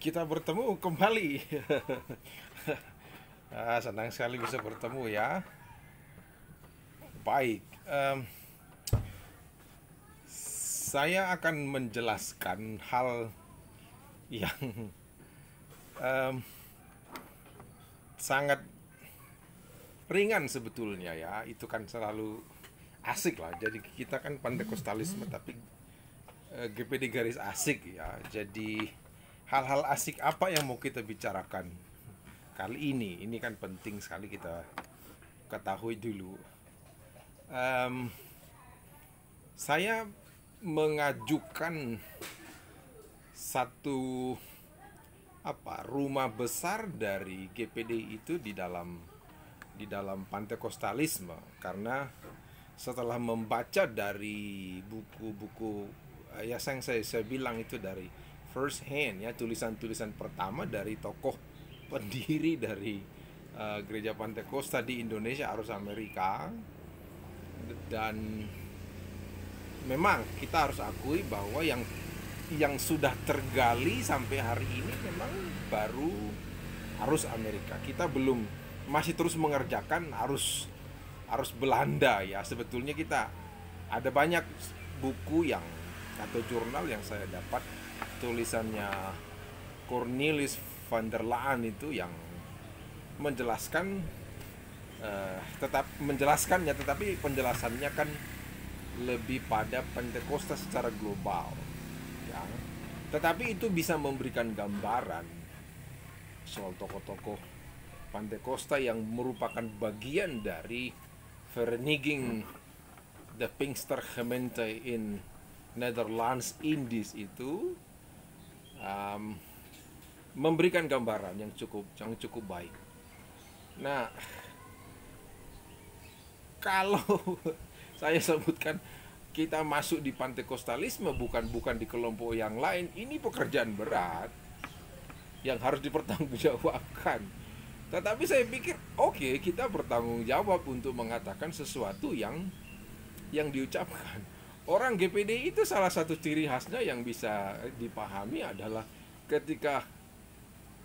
Kita bertemu kembali. Senang sekali bisa bertemu ya. Baik, saya akan menjelaskan hal yang em, sangat ringan sebetulnya ya. Itu kan selalu asik lah. Jadi kita kan Pantekostalisme, tapi GPD garis asik ya. Jadi hal-hal asik apa yang mau kita bicarakan kali ini? Ini kan penting sekali kita ketahui dulu. Em, saya mengajukan satu rumah besar dari GPD itu di dalam Pantekostalisme, karena setelah membaca dari buku-buku yang saya bilang itu dari first hand ya, tulisan-tulisan pertama dari tokoh pendiri dari gereja Pantekosta di Indonesia, Arus Amerika. Dan memang kita harus akui bahwa yang sudah tergali sampai hari ini memang baru arus Amerika. Kita belum, masih terus mengerjakan arus Belanda ya. Sebetulnya kita ada banyak buku yang atau jurnal yang saya dapat tulisannya Cornelis van der Laan itu yang menjelaskan tetapi penjelasannya kan lebih pada Pentakosta secara global ya. Tetapi itu bisa memberikan gambaran soal tokoh-tokoh Pentakosta yang merupakan bagian dari Vereniging de Pinkstergemeente in Netherlands Indies itu, memberikan gambaran yang cukup baik. Nah, kalau saya sebutkan kita masuk di Pantekostalisme bukan di kelompok yang lain, ini pekerjaan berat yang harus dipertanggungjawabkan. Tetapi saya pikir oke, kita bertanggung jawab untuk mengatakan sesuatu yang diucapkan. Orang GPD itu salah satu ciri khasnya yang bisa dipahami adalah ketika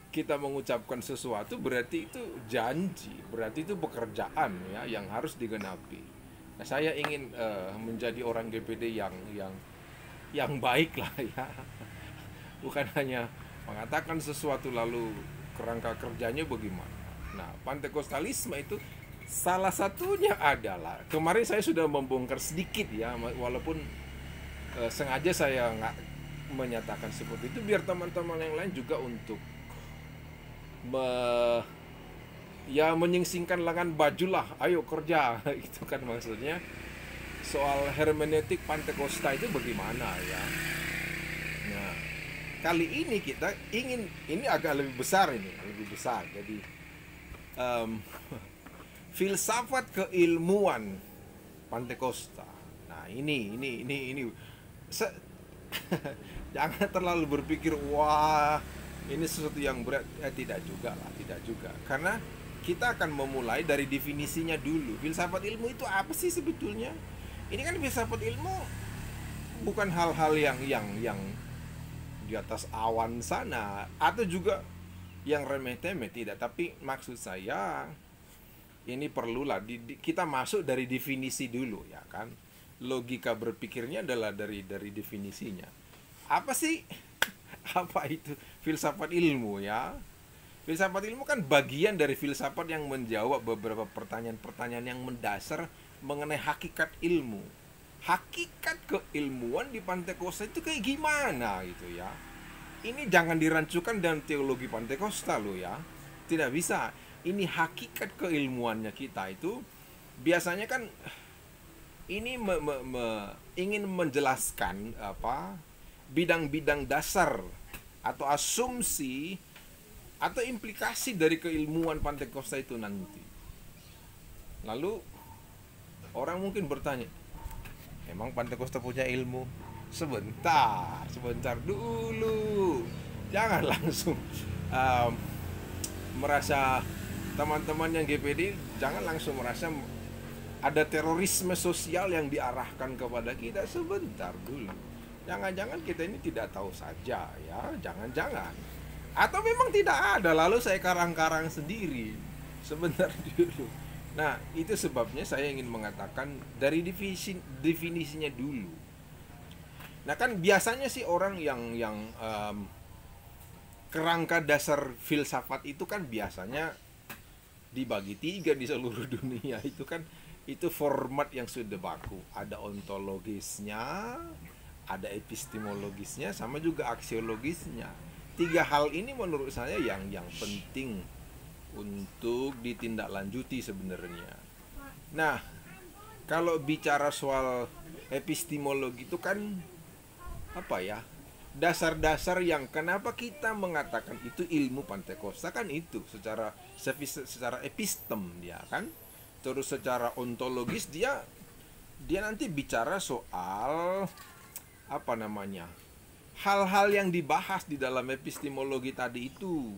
kita mengucapkan sesuatu berarti itu janji, berarti itu pekerjaan ya yang harus digenapi. Nah, saya ingin menjadi orang GPD yang baik lah ya. Bukan hanya mengatakan sesuatu lalu kerangka kerjanya bagaimana. Nah, Pantekostalisme itu salah satunya adalah, kemarin saya sudah membongkar sedikit ya, walaupun sengaja saya nggak menyatakan seperti itu biar teman-teman yang lain juga untuk menyingsingkan lengan bajulah, ayo kerja. Itu kan maksudnya soal hermeneutik Pantekosta itu bagaimana ya. Nah, kali ini kita ingin, ini agak lebih besar, jadi filsafat keilmuan Pantekosta. Nah, ini jangan terlalu berpikir wah ini sesuatu yang berat. Tidak juga. Karena kita akan memulai dari definisinya dulu. Filsafat ilmu itu apa sih sebetulnya? Ini kan filsafat ilmu bukan hal-hal yang di atas awan sana atau juga yang remeh-temeh, tidak. Tapi maksud saya ini perlulah kita masuk dari definisi dulu ya kan. Logika berpikirnya adalah dari definisinya. Apa sih? Apa itu filsafat ilmu ya? Filsafat ilmu kan bagian dari filsafat yang menjawab beberapa pertanyaan-pertanyaan yang mendasar mengenai hakikat ilmu. Hakikat keilmuan di Pantekosta itu kayak gimana gitu ya. Ini jangan dirancukan dalam teologi Pantekosta loh ya. Tidak bisa. Ini hakikat keilmuannya kita itu biasanya kan ini ingin menjelaskan bidang-bidang dasar atau asumsi atau implikasi dari keilmuan Pantekosta itu nanti. Lalu orang mungkin bertanya, emang Pantekosta punya ilmu? Sebentar dulu. Jangan langsung merasa, teman-teman yang GPD jangan langsung merasa ada terorisme sosial yang diarahkan kepada kita. Sebentar dulu. Jangan-jangan kita ini tidak tahu saja ya, jangan-jangan. Atau memang tidak ada, lalu saya karang-karang sendiri. Sebentar dulu. Nah, itu sebabnya saya ingin mengatakan dari definisinya dulu. Nah, kan biasanya sih orang yang kerangka dasar filsafat itu kan biasanya dibagi tiga di seluruh dunia. Itu format yang sudah baku. Ada ontologisnya, ada epistemologisnya, sama juga aksiologisnya. Tiga hal ini menurut saya yang penting untuk ditindaklanjuti sebenarnya. Nah, kalau bicara soal epistemologi itu kan apa ya? Dasar-dasar yang kenapa kita mengatakan itu ilmu Pantekosta kan itu secara epistem dia kan. Terus secara ontologis dia nanti bicara soal apa namanya? Hal-hal yang dibahas di dalam epistemologi tadi itu.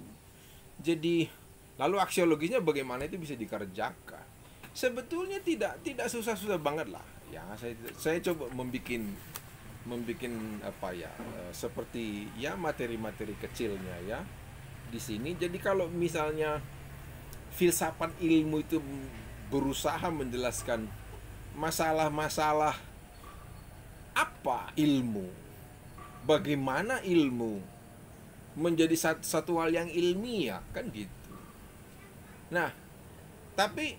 Jadi lalu aksiologisnya bagaimana itu bisa dikerjakan. Sebetulnya tidak susah-susah banget lah. Ya, saya coba membuat apa ya, seperti ya materi-materi kecilnya ya di sini. Jadi kalau misalnya filsafat ilmu itu berusaha menjelaskan masalah-masalah apa ilmu, bagaimana ilmu menjadi satu hal yang ilmiah kan gitu. Nah, tapi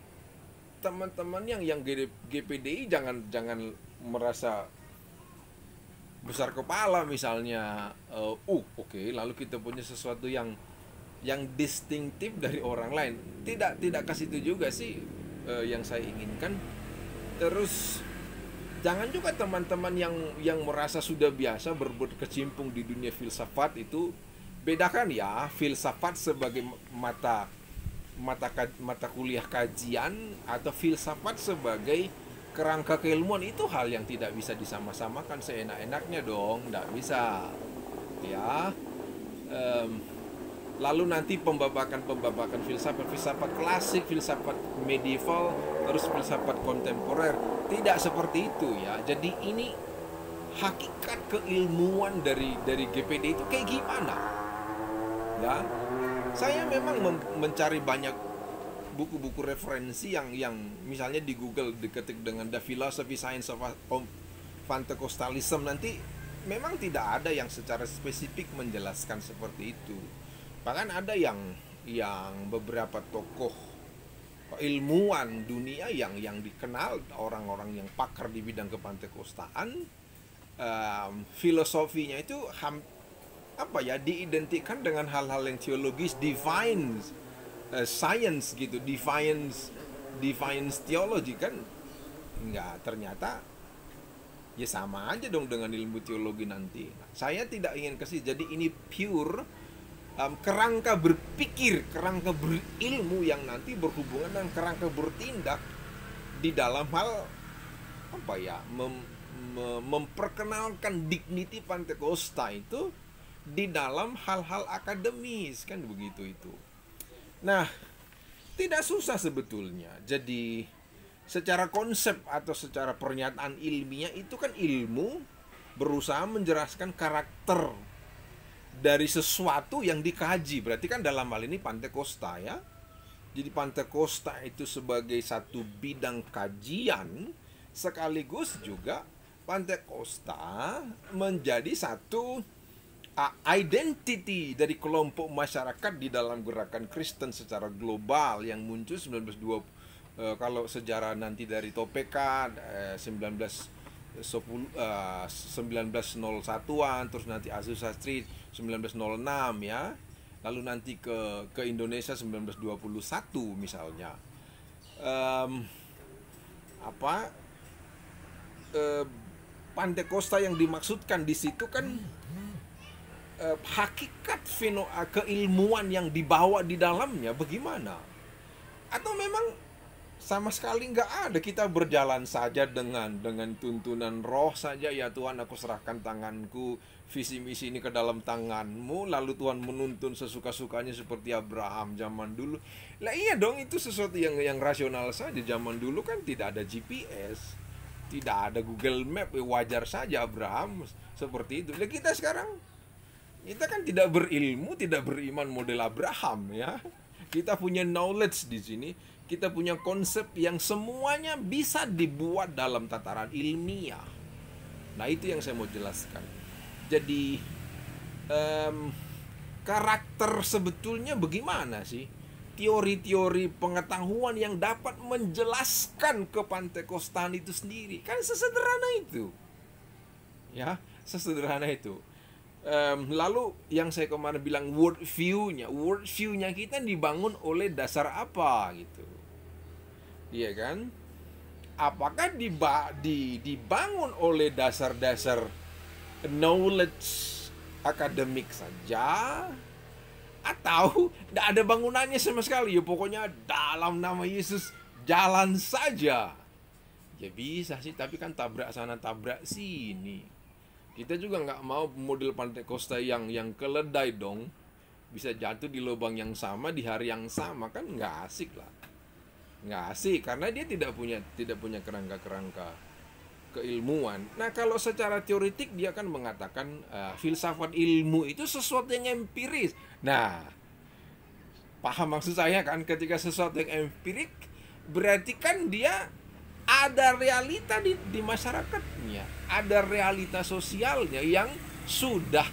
teman-teman yang GPDI jangan merasa besar kepala misalnya. Oke, lalu kita punya sesuatu yang distintif dari orang lain. Tidak ke situ juga sih yang saya inginkan. Terus jangan juga teman-teman yang merasa sudah biasa berkecimpung di dunia filsafat itu bedakan ya filsafat sebagai mata kuliah kajian atau filsafat sebagai kerangka keilmuan. Itu hal yang tidak bisa disama-samakan seenak-enaknya dong, tidak bisa ya. Lalu nanti pembabakan filsafat klasik, filsafat medieval, terus filsafat kontemporer, tidak seperti itu ya. Jadi ini hakikat keilmuan dari GPD itu kayak gimana ya. Saya memang mencari banyak buku-buku referensi yang misalnya di Google diketik dengan The Philosophy Science of Pentecostalism, nanti memang tidak ada yang secara spesifik menjelaskan seperti itu. Bahkan ada yang beberapa tokoh ilmuwan dunia yang dikenal, orang-orang yang pakar di bidang kepantekostaan, filosofinya itu diidentikan dengan hal-hal yang teologis, divine science gitu, divine theology kan. Enggak, ternyata ya sama aja dong dengan ilmu teologi nanti. Saya tidak ingin kasih. Jadi ini pure kerangka berpikir, kerangka berilmu yang nanti berhubungan dengan kerangka bertindak di dalam hal memperkenalkan dignity Pantekosta itu di dalam hal-hal akademis kan begitu itu. Nah, tidak susah sebetulnya. Jadi secara konsep atau secara pernyataan ilmiah itu kan ilmu berusaha menjelaskan karakter dari sesuatu yang dikaji. Berarti kan dalam hal ini Pantekosta ya. Jadi Pantekosta itu sebagai satu bidang kajian, sekaligus juga Pantekosta menjadi satu identity dari kelompok masyarakat di dalam gerakan Kristen secara global yang muncul 1920, kalau sejarah nanti dari Topeka 1901-an, terus nanti Azusa Street 1906 ya. Lalu nanti ke Indonesia 1921 misalnya. Pantekosta yang dimaksudkan di situ kan hakikat keilmuan yang dibawa di dalamnya bagaimana? Atau memang sama sekali nggak ada, kita berjalan saja dengan tuntunan roh saja, ya Tuhan aku serahkan tanganku, visi misi ini ke dalam tanganmu, lalu Tuhan menuntun sesuka-sukanya seperti Abraham zaman dulu. Lah iya dong, itu sesuatu yang rasional saja. Zaman dulu kan tidak ada GPS, tidak ada Google Map, wajar saja Abraham seperti itu. Lah kita sekarang Kita kan tidak berilmu, tidak beriman model Abraham ya. Kita punya knowledge di sini, kita punya konsep yang semuanya bisa dibuat dalam tataran ilmiah. Nah, itu yang saya mau jelaskan. Jadi karakter sebetulnya bagaimana sih? Teori-teori pengetahuan yang dapat menjelaskan kepantekostaan itu sendiri. Kan sesederhana itu. Ya, sesederhana itu. Lalu yang saya kemarin bilang worldview-nya kita dibangun oleh dasar apa gitu. Iya kan? Apakah dibangun oleh dasar-dasar knowledge akademik saja, atau tidak ada bangunannya sama sekali? Ya pokoknya dalam nama Yesus jalan saja. Ya bisa sih, tapi kan tabrak sana tabrak sini. Kita juga nggak mau model Pantekosta yang keledai dong, bisa jatuh di lubang yang sama di hari yang sama, kan nggak asik lah. Nggak asik karena dia tidak punya kerangka keilmuan. Nah, kalau secara teoritik dia kan mengatakan filsafat ilmu itu sesuatu yang empiris. Nah, paham maksud saya kan? Ketika sesuatu yang empirik, berarti kan dia ada realita di masyarakatnya, ada realita sosialnya yang sudah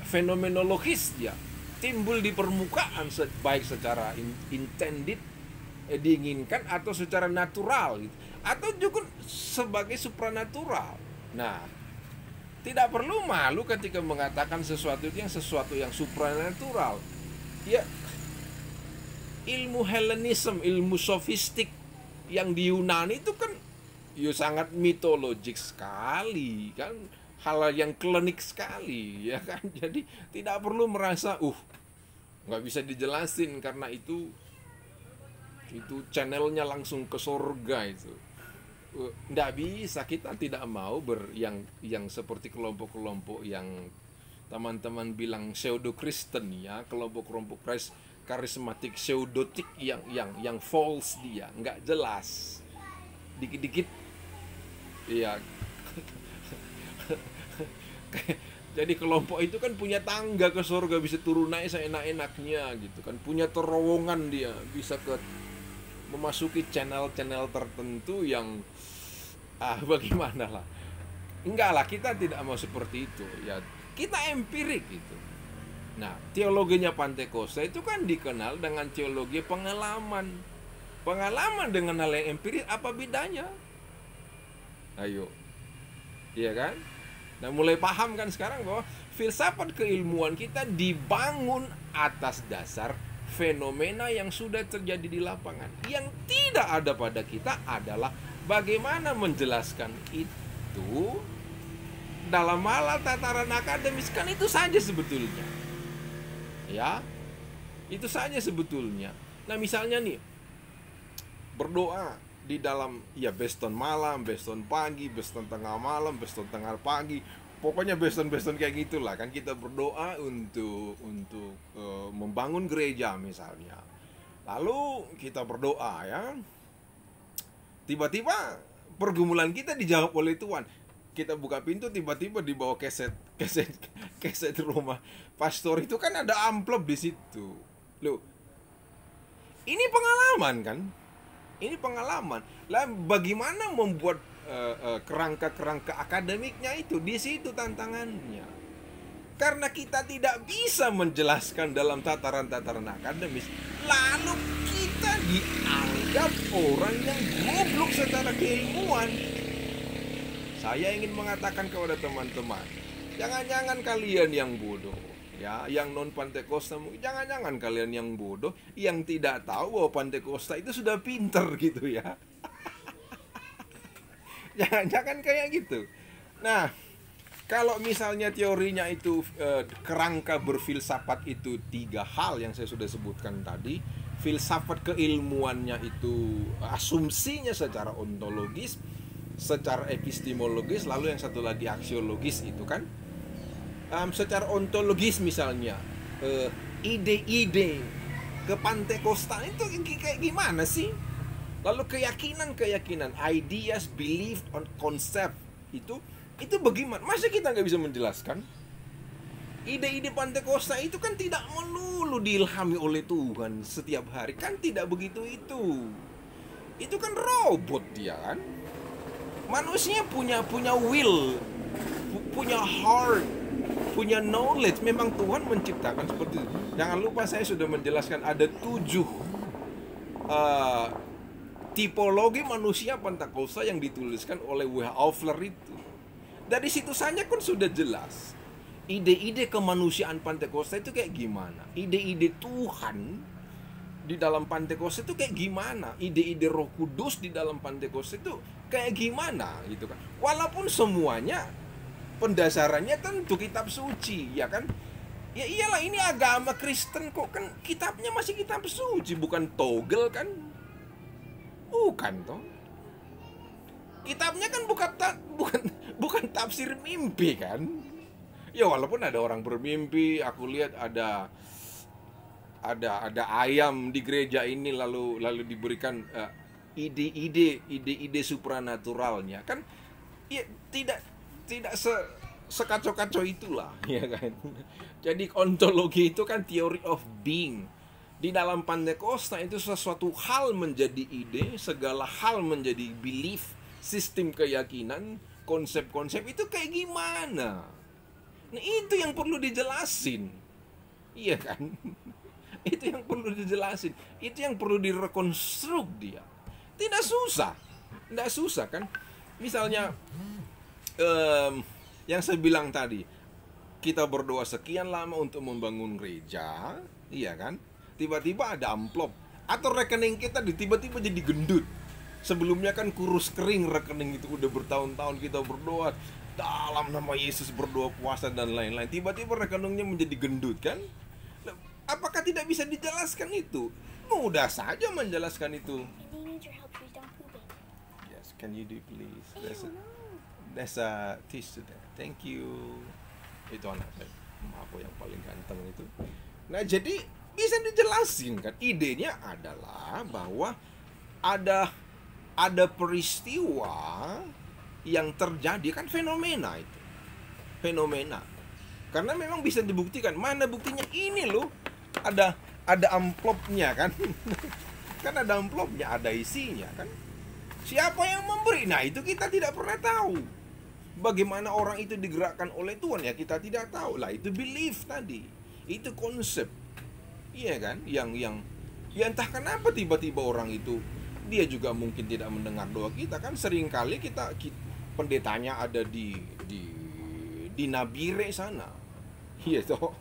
fenomenologis ya, timbul di permukaan, baik secara intended, diinginkan, atau secara natural gitu, atau juga sebagai supranatural. Nah, tidak perlu malu ketika mengatakan sesuatu yang supranatural. Ya, ilmu Hellenisme, ilmu sofistik yang di Yunani itu kan ya sangat mitologik sekali kan, hal yang klinik sekali ya kan. Jadi tidak perlu merasa nggak bisa dijelasin karena itu channelnya langsung ke surga itu. Nggak bisa, kita tidak mau yang seperti kelompok-kelompok yang teman-teman bilang pseudo Kristen ya, kelompok-kelompok karismatik pseudotik yang false, dia nggak jelas, dikit-dikit ya. Jadi kelompok itu kan punya tangga ke surga, bisa turun naik seenak-enaknya gitu kan, punya terowongan, dia bisa memasuki channel-channel tertentu yang bagaimana lah. Enggak lah, kita tidak mau seperti itu ya, kita empirik gitu. Nah, teologinya Pantekosta itu kan dikenal dengan teologi pengalaman. Pengalaman dengan hal yang empiris, apa bedanya? Ayo, iya kan? Nah, mulai paham kan sekarang bahwa filsafat keilmuan kita dibangun atas dasar fenomena yang sudah terjadi di lapangan. Yang tidak ada pada kita adalah bagaimana menjelaskan itu dalam hal tataran akademis. Kan itu saja sebetulnya. Ya, itu saja sebetulnya. Nah, misalnya nih, berdoa di dalam ya beston malam, beston pagi, beston tengah malam, beston tengah pagi, pokoknya beston kayak gitulah kan. Kita berdoa untuk membangun gereja misalnya. Lalu kita berdoa ya, tiba-tiba pergumulan kita dijawab oleh Tuhan. Kita buka pintu, tiba-tiba di bawah keset rumah pastor itu kan ada amplop di situ. Loh, ini pengalaman kan? Ini pengalaman. Lah, bagaimana membuat kerangka-kerangka akademiknya itu? Di situ tantangannya. Karena kita tidak bisa menjelaskan dalam tataran-tataran akademis, lalu kita dianggap orang yang goblok secara keilmuan. Saya ingin mengatakan kepada teman-teman, jangan-jangan kalian yang bodoh ya, yang non Pantekosta, jangan-jangan kalian yang bodoh, yang tidak tahu bahwa Pantekosta itu sudah pinter gitu ya. Jangan-jangan kayak gitu. Nah, kalau misalnya teorinya itu kerangka berfilsafat itu 3 hal yang saya sudah sebutkan tadi. Filsafat keilmuannya itu asumsinya secara ontologis, secara epistemologis, lalu yang satu lagi aksiologis itu kan. Secara ontologis misalnya, ide-ide kepantekostaan itu kayak gimana sih? Lalu keyakinan, ideas, belief, concept itu bagaimana? Masa kita nggak bisa menjelaskan? Ide-ide Pantekosta itu kan tidak melulu diilhami oleh Tuhan setiap hari, kan tidak begitu itu. Itu kan robot dia kan. Manusia punya will, punya heart, punya knowledge. Memang Tuhan menciptakan seperti itu. Jangan lupa saya sudah menjelaskan ada 7 tipologi manusia Pantekosta yang dituliskan oleh W.H. Aufler itu. Dari situ saja kan sudah jelas ide-ide kemanusiaan Pantekosta itu kayak gimana, ide-ide Tuhan di dalam Pantekosta itu kayak gimana, ide-ide Roh Kudus di dalam Pantekosta itu kayak gimana gitu kan. Walaupun semuanya pendasarannya tentu kitab suci, ya kan. Ya iyalah, ini agama Kristen kok, kan kitabnya masih kitab suci, bukan togel kan. Bukan toh. Kitabnya kan bukan tafsir mimpi kan. Ya walaupun ada orang bermimpi, aku lihat ada ayam di gereja ini lalu diberikan ide-ide supranaturalnya kan. Ya tidak sekacau-kacau itulah, ya kan. Jadi ontologi itu kan theory of being. Di dalam Pantekosta itu sesuatu hal menjadi ide, segala hal menjadi belief, sistem keyakinan, konsep-konsep itu kayak gimana. Nah, itu yang perlu dijelasin. Iya kan? Itu yang perlu dijelasin. Itu yang perlu direkonstruk dia. Tidak susah. Tidak susah kan? Misalnya yang saya bilang tadi, kita berdoa sekian lama untuk membangun gereja, iya kan? Tiba-tiba ada amplop atau rekening kita tiba-tiba jadi gendut. Sebelumnya kan kurus kering rekening itu, udah bertahun-tahun kita berdoa dalam nama Yesus, berdoa puasa dan lain-lain. Tiba-tiba rekeningnya menjadi gendut kan? Apakah tidak bisa dijelaskan itu? Mudah saja menjelaskan itu. Yes, can you do please? There's a teach to that. Thank you. Itu anak saya, aku yang paling ganteng itu. Nah jadi bisa dijelasin kan? Idenya adalah bahwa ada peristiwa yang terjadi, kan fenomena itu. Fenomena. Karena memang bisa dibuktikan. Mana buktinya? Ini loh. Ada amplopnya kan. Kan ada amplopnya, ada isinya kan. Siapa yang memberi? Nah, itu kita tidak pernah tahu. Bagaimana orang itu digerakkan oleh Tuhan, ya kita tidak tahu. Lah itu belief tadi. Itu konsep. Iya kan? Yang ya entah kenapa tiba-tiba orang itu, dia juga mungkin tidak mendengar doa kita kan. Seringkali kita pendetanya ada di Nabire sana, iya toh.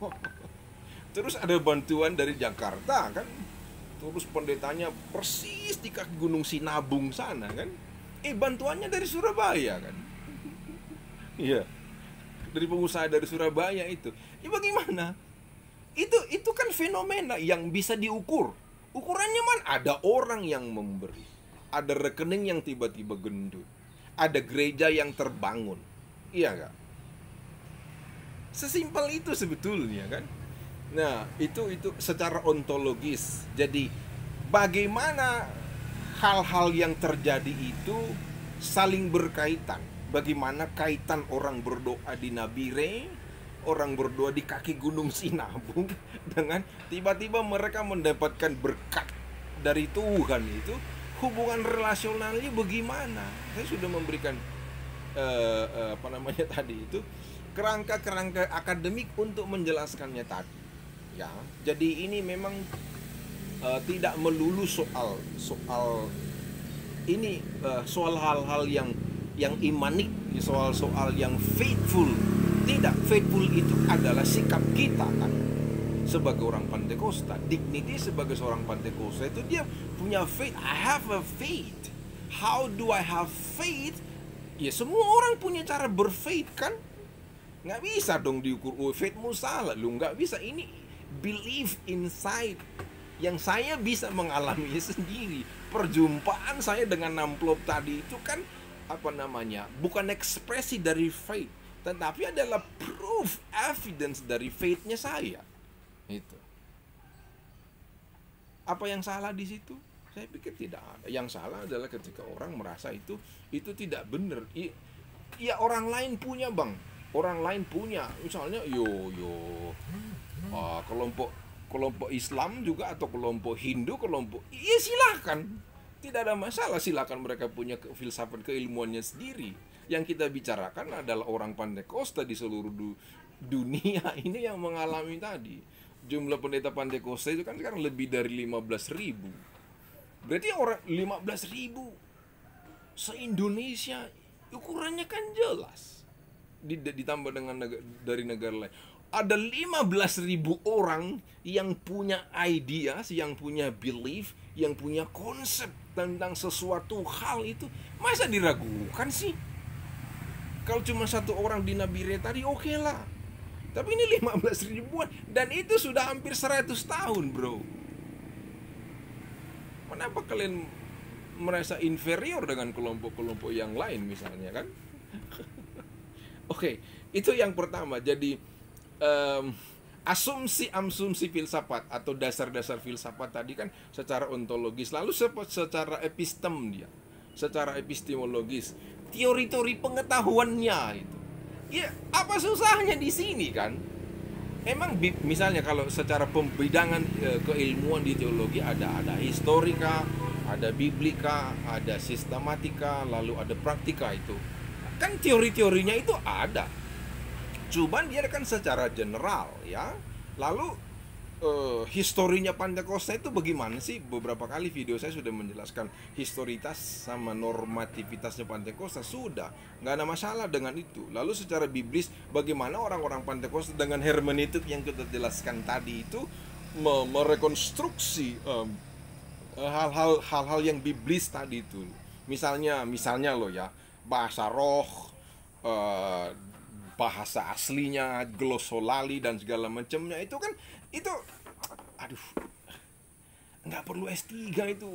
Terus ada bantuan dari Jakarta kan, terus pendetanya persis di kaki Gunung Sinabung sana kan. Bantuannya dari Surabaya kan. Iya, dari pengusaha dari Surabaya itu. Bagaimana? Itu kan fenomena yang bisa diukur. Ukurannya ada orang yang memberi, ada rekening yang tiba-tiba gendut, ada gereja yang terbangun. Iya gak? Sesimpel itu sebetulnya kan. Nah itu secara ontologis. Jadi bagaimana hal-hal yang terjadi itu saling berkaitan. Bagaimana kaitan orang berdoa di Nabire, orang berdoa di kaki Gunung Sinabung, dengan tiba-tiba mereka mendapatkan berkat dari Tuhan itu. Hubungan relasionalnya bagaimana? Saya sudah memberikan tadi itu kerangka-kerangka akademik untuk menjelaskannya tadi. Ya, jadi ini memang tidak melulu soal ini, soal hal-hal yang imanik, soal yang faithful. Tidak, faithful itu adalah sikap kita kan. Sebagai orang Pantekosta, dignity sebagai seorang Pantekosta itu dia punya faith. I have a faith. How do I have faith? Ya semua orang punya cara berfaith kan. Nggak bisa dong diukur, oh faithmu salah. Lu nggak bisa, ini believe inside. Yang saya bisa mengalami sendiri. Perjumpaan saya dengan amplop tadi itu kan bukan ekspresi dari faith, tetapi adalah proof, evidence dari faith-nya saya. Itu. Apa yang salah di situ? Saya pikir tidak ada. Yang salah adalah ketika orang merasa itu tidak benar. Ya orang lain punya bang. orang lain punya, misalnya kelompok kelompok Islam juga atau kelompok Hindu, kelompok, iya silahkan, tidak ada masalah, silahkan mereka punya filsafat keilmuannya sendiri. Yang kita bicarakan adalah orang Pantekosta di seluruh dunia ini yang mengalami tadi. Jumlah pendeta Pantekosta itu kan sekarang lebih dari 15.000. Berarti orang 15.000 se-Indonesia, ukurannya kan jelas. Ditambah dengan dari negara lain. Ada 15.000 orang yang punya ideas, yang punya belief, yang punya konsep tentang sesuatu hal itu. Masa diragukan sih? Kalau cuma satu orang di Nabire tadi oke lah. Tapi ini 15 ribuan. Dan itu sudah hampir 100 tahun bro. Kenapa kalian merasa inferior dengan kelompok-kelompok yang lain misalnya kan? Oke, itu yang pertama. Jadi asumsi filsafat atau dasar-dasar filsafat tadi kan secara ontologis, lalu secara epistem dia, secara epistemologis, teori-teori pengetahuannya itu. Ya, apa susahnya di sini kan? Emang misalnya kalau secara pembidangan keilmuan di teologi ada historika, ada biblika, ada sistematika, lalu ada praktika itu. Kan teori-teorinya itu ada. Cuman dia kan secara general ya. Lalu historinya Pantekosta itu bagaimana sih? Beberapa kali video saya sudah menjelaskan historitas sama normativitasnya Pantekosta, sudah nggak ada masalah dengan itu. Lalu secara biblis bagaimana orang-orang Pantekosta dengan hermeneutik yang kita jelaskan tadi itu merekonstruksi hal-hal yang biblis tadi itu. Misalnya loh ya, bahasa roh, bahasa aslinya, glosolali dan segala macamnya itu kan, itu aduh, nggak perlu S3 itu.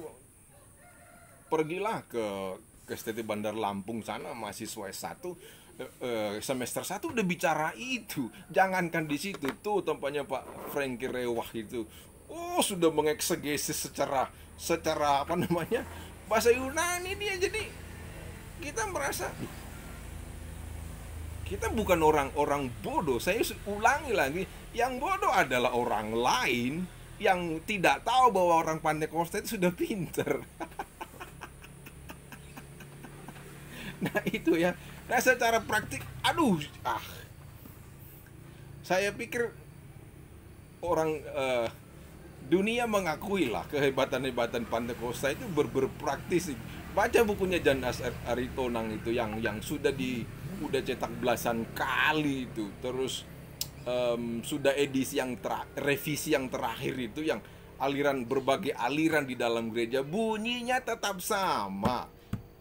Pergilah ke STT Bandar Lampung sana, mahasiswa S1 semester 1 udah bicara itu. Jangankan di situ tuh tempatnya Pak Frankie Rewah itu. Oh, sudah mengeksegesis secara apa namanya? Bahasa Yunani dia. Jadi kita merasa kita bukan orang-orang bodoh. Saya ulangi lagi, yang bodoh adalah orang lain yang tidak tahu bahwa orang Pantekosta itu sudah pinter. Nah itu ya. Nah secara praktik, saya pikir orang dunia mengakui lah kehebatan Pantekosta itu berpraktis. Baca bukunya Jan Aritonang itu yang sudah cetak belasan kali itu. Terus sudah edisi revisi yang terakhir itu, yang berbagai aliran di dalam gereja, bunyinya tetap sama.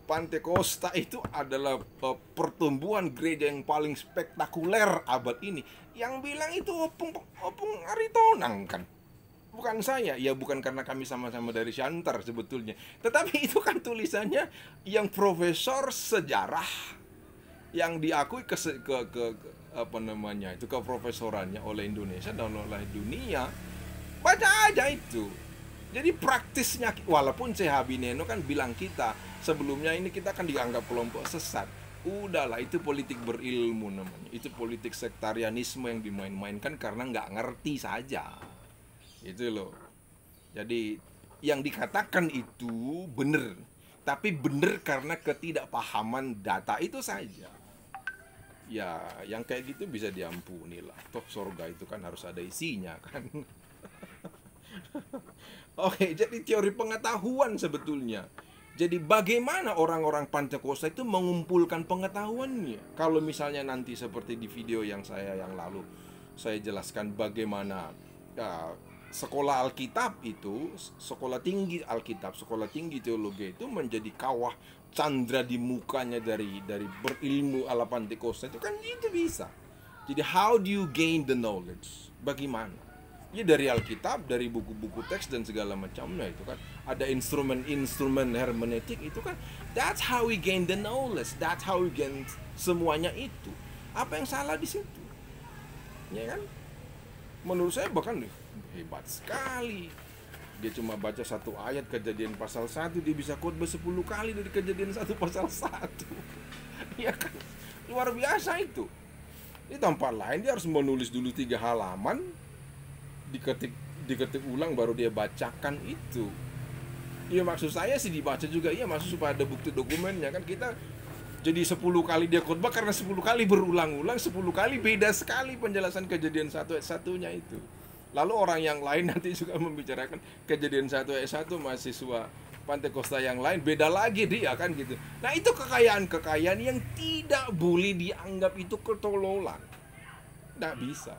Pantekosta itu adalah pertumbuhan gereja yang paling spektakuler abad ini. Yang bilang itu Opung Aritonang kan, bukan saya. Ya bukan karena kami sama-sama dari Shantar sebetulnya, tetapi itu kan tulisannya yang profesor sejarah yang diakui ke apa namanya itu, keprofesorannya oleh Indonesia dan oleh dunia. Baca aja itu. Jadi praktisnya, walaupun C.H. Bineno kan bilang kita sebelumnya ini kita kan dianggap kelompok sesat. Udahlah, itu politik berilmu namanya. Itu politik sektarianisme yang dimain-mainkan karena nggak ngerti saja. Itu loh. Jadi yang dikatakan itu benar, tapi benar karena ketidakpahaman data itu saja. Ya, yang kayak gitu bisa diampuni lah. Toh surga itu kan harus ada isinya kan. Oke, jadi teori pengetahuan sebetulnya. Jadi bagaimana orang-orang Pantekosta itu mengumpulkan pengetahuannya? Kalau misalnya nanti seperti di video yang lalu saya jelaskan bagaimana sekolah Alkitab itu, sekolah tinggi Alkitab, sekolah tinggi teologi itu menjadi kawah candra di mukanya dari berilmu ala Pantekosta itu kan, itu bisa. Jadi how do you gain the knowledge? Bagaimana? Ya dari Alkitab, dari buku-buku teks dan segala macamnya itu kan. Ada instrumen hermeneutik itu kan. That's how we gain the knowledge. That's how we gain semuanya itu. Apa yang salah di situ? Ya kan? Menurut saya bahkan hebat sekali. Dia cuma baca satu ayat Kejadian pasal 1, dia bisa khotbah 10 kali dari Kejadian 1 pasal 1. Ya kan? Luar biasa itu. Di tempat lain dia harus menulis dulu 3 halaman, diketik diketik ulang baru dia bacakan itu. Iya, maksud saya sih dibaca juga, iya, maksud supaya ada bukti dokumennya kan. Kita jadi 10 kali dia khotbah karena 10 kali berulang-ulang, 10 kali beda sekali penjelasan kejadian 1 ayat 1-nya itu. Lalu orang yang lain nanti juga membicarakan kejadian 1 ayat 1, mahasiswa Pantai Kosta yang lain beda lagi dia kan gitu. Nah, itu kekayaan-kekayaan yang tidak boleh dianggap itu ketololan. Nggak bisa.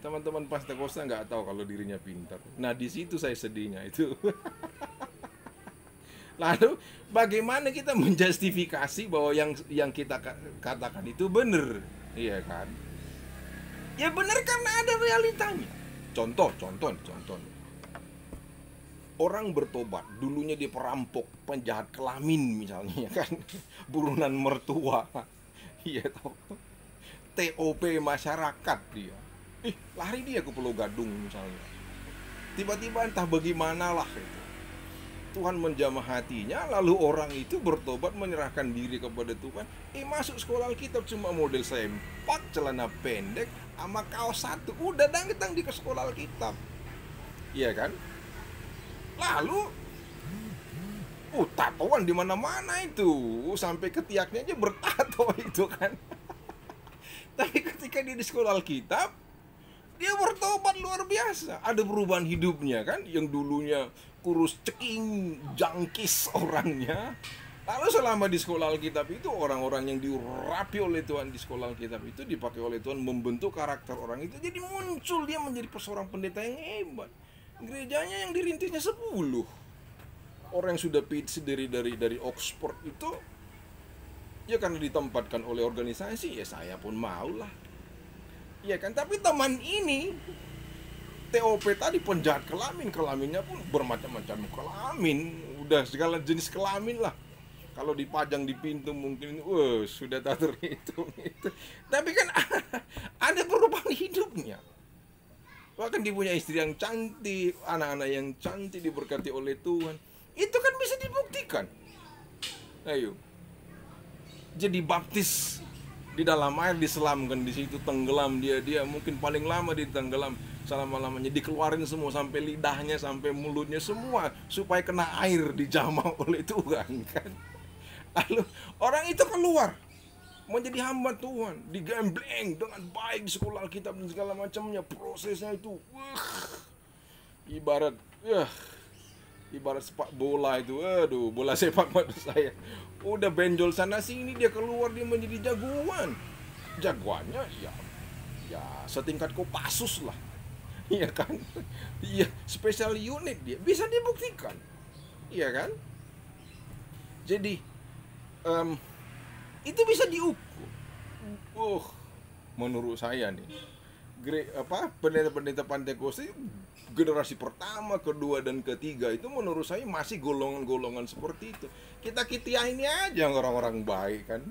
Teman-teman Pantai Kosta nggak tahu kalau dirinya pintar. Nah, di situ saya sedihnya itu. Lalu bagaimana kita menjustifikasi bahwa yang kita katakan itu benar, iya kan? Ya benar karena ada realitanya. Contoh. Orang bertobat, dulunya dia perampok, penjahat kelamin misalnya kan, buronan mertua, iya toh, TOP masyarakat dia, lari dia ke Pulau Gadung misalnya, tiba-tiba entah bagaimana lah itu, Tuhan menjamah hatinya, lalu orang itu bertobat menyerahkan diri kepada Tuhan, masuk sekolah Alkitab cuma model sempak, celana pendek, sama kaos 1, udah datang di ke sekolah Alkitab, iya kan? Lalu tatoan di mana-mana itu, sampai ketiaknya aja bertato itu kan. Tapi ketika dia di sekolah Alkitab, dia bertobat luar biasa. Ada perubahan hidupnya kan, yang dulunya kurus ceking, jangkis orangnya. Lalu selama di sekolah Alkitab itu, orang-orang yang diurapi oleh Tuhan di sekolah Alkitab itu dipakai oleh Tuhan membentuk karakter orang itu. Jadi muncul dia menjadi seorang pendeta yang hebat. Gerejanya yang dirintisnya 10. Orang yang sudah PhD dari Oxford itu, ya karena ditempatkan oleh organisasi, ya saya pun maulah. Ya kan, tapi teman ini TOP tadi penjahat kelamin, kelaminnya pun bermacam-macam kelamin, udah segala jenis kelamin lah. Kalau dipajang di pintu mungkin sudah tak terhitung itu. Tapi kan ada perubahan hidupnya. Bahkan dia punya istri yang cantik, anak-anak yang cantik, diberkati oleh Tuhan. Itu kan bisa dibuktikan. Ayo. Jadi baptis di dalam air, diselamkan di situ, tenggelam dia mungkin paling lama ditenggelam, selama-lamanya dikeluarin semua sampai lidahnya, sampai mulutnya semua supaya kena air, dijamah oleh Tuhan kan. Lalu orang itu keluar menjadi hamba Tuhan, digembleng dengan baik di sekolah Alkitab dan segala macamnya. Prosesnya itu ibarat sepak bola itu. Aduh, bola sepak maksud saya. Udah benjol sana sini, dia keluar, dia menjadi jagoan. Jagoannya ya setingkat Kopassus lah. Iya kan? Iya, special unit dia. Bisa dibuktikan. Iya kan? Jadi itu bisa diukur. Menurut saya nih, pendeta-pendeta Pantai Kosta generasi pertama, kedua, dan ketiga itu menurut saya masih golongan-golongan seperti itu. Kita ini aja orang-orang baik kan.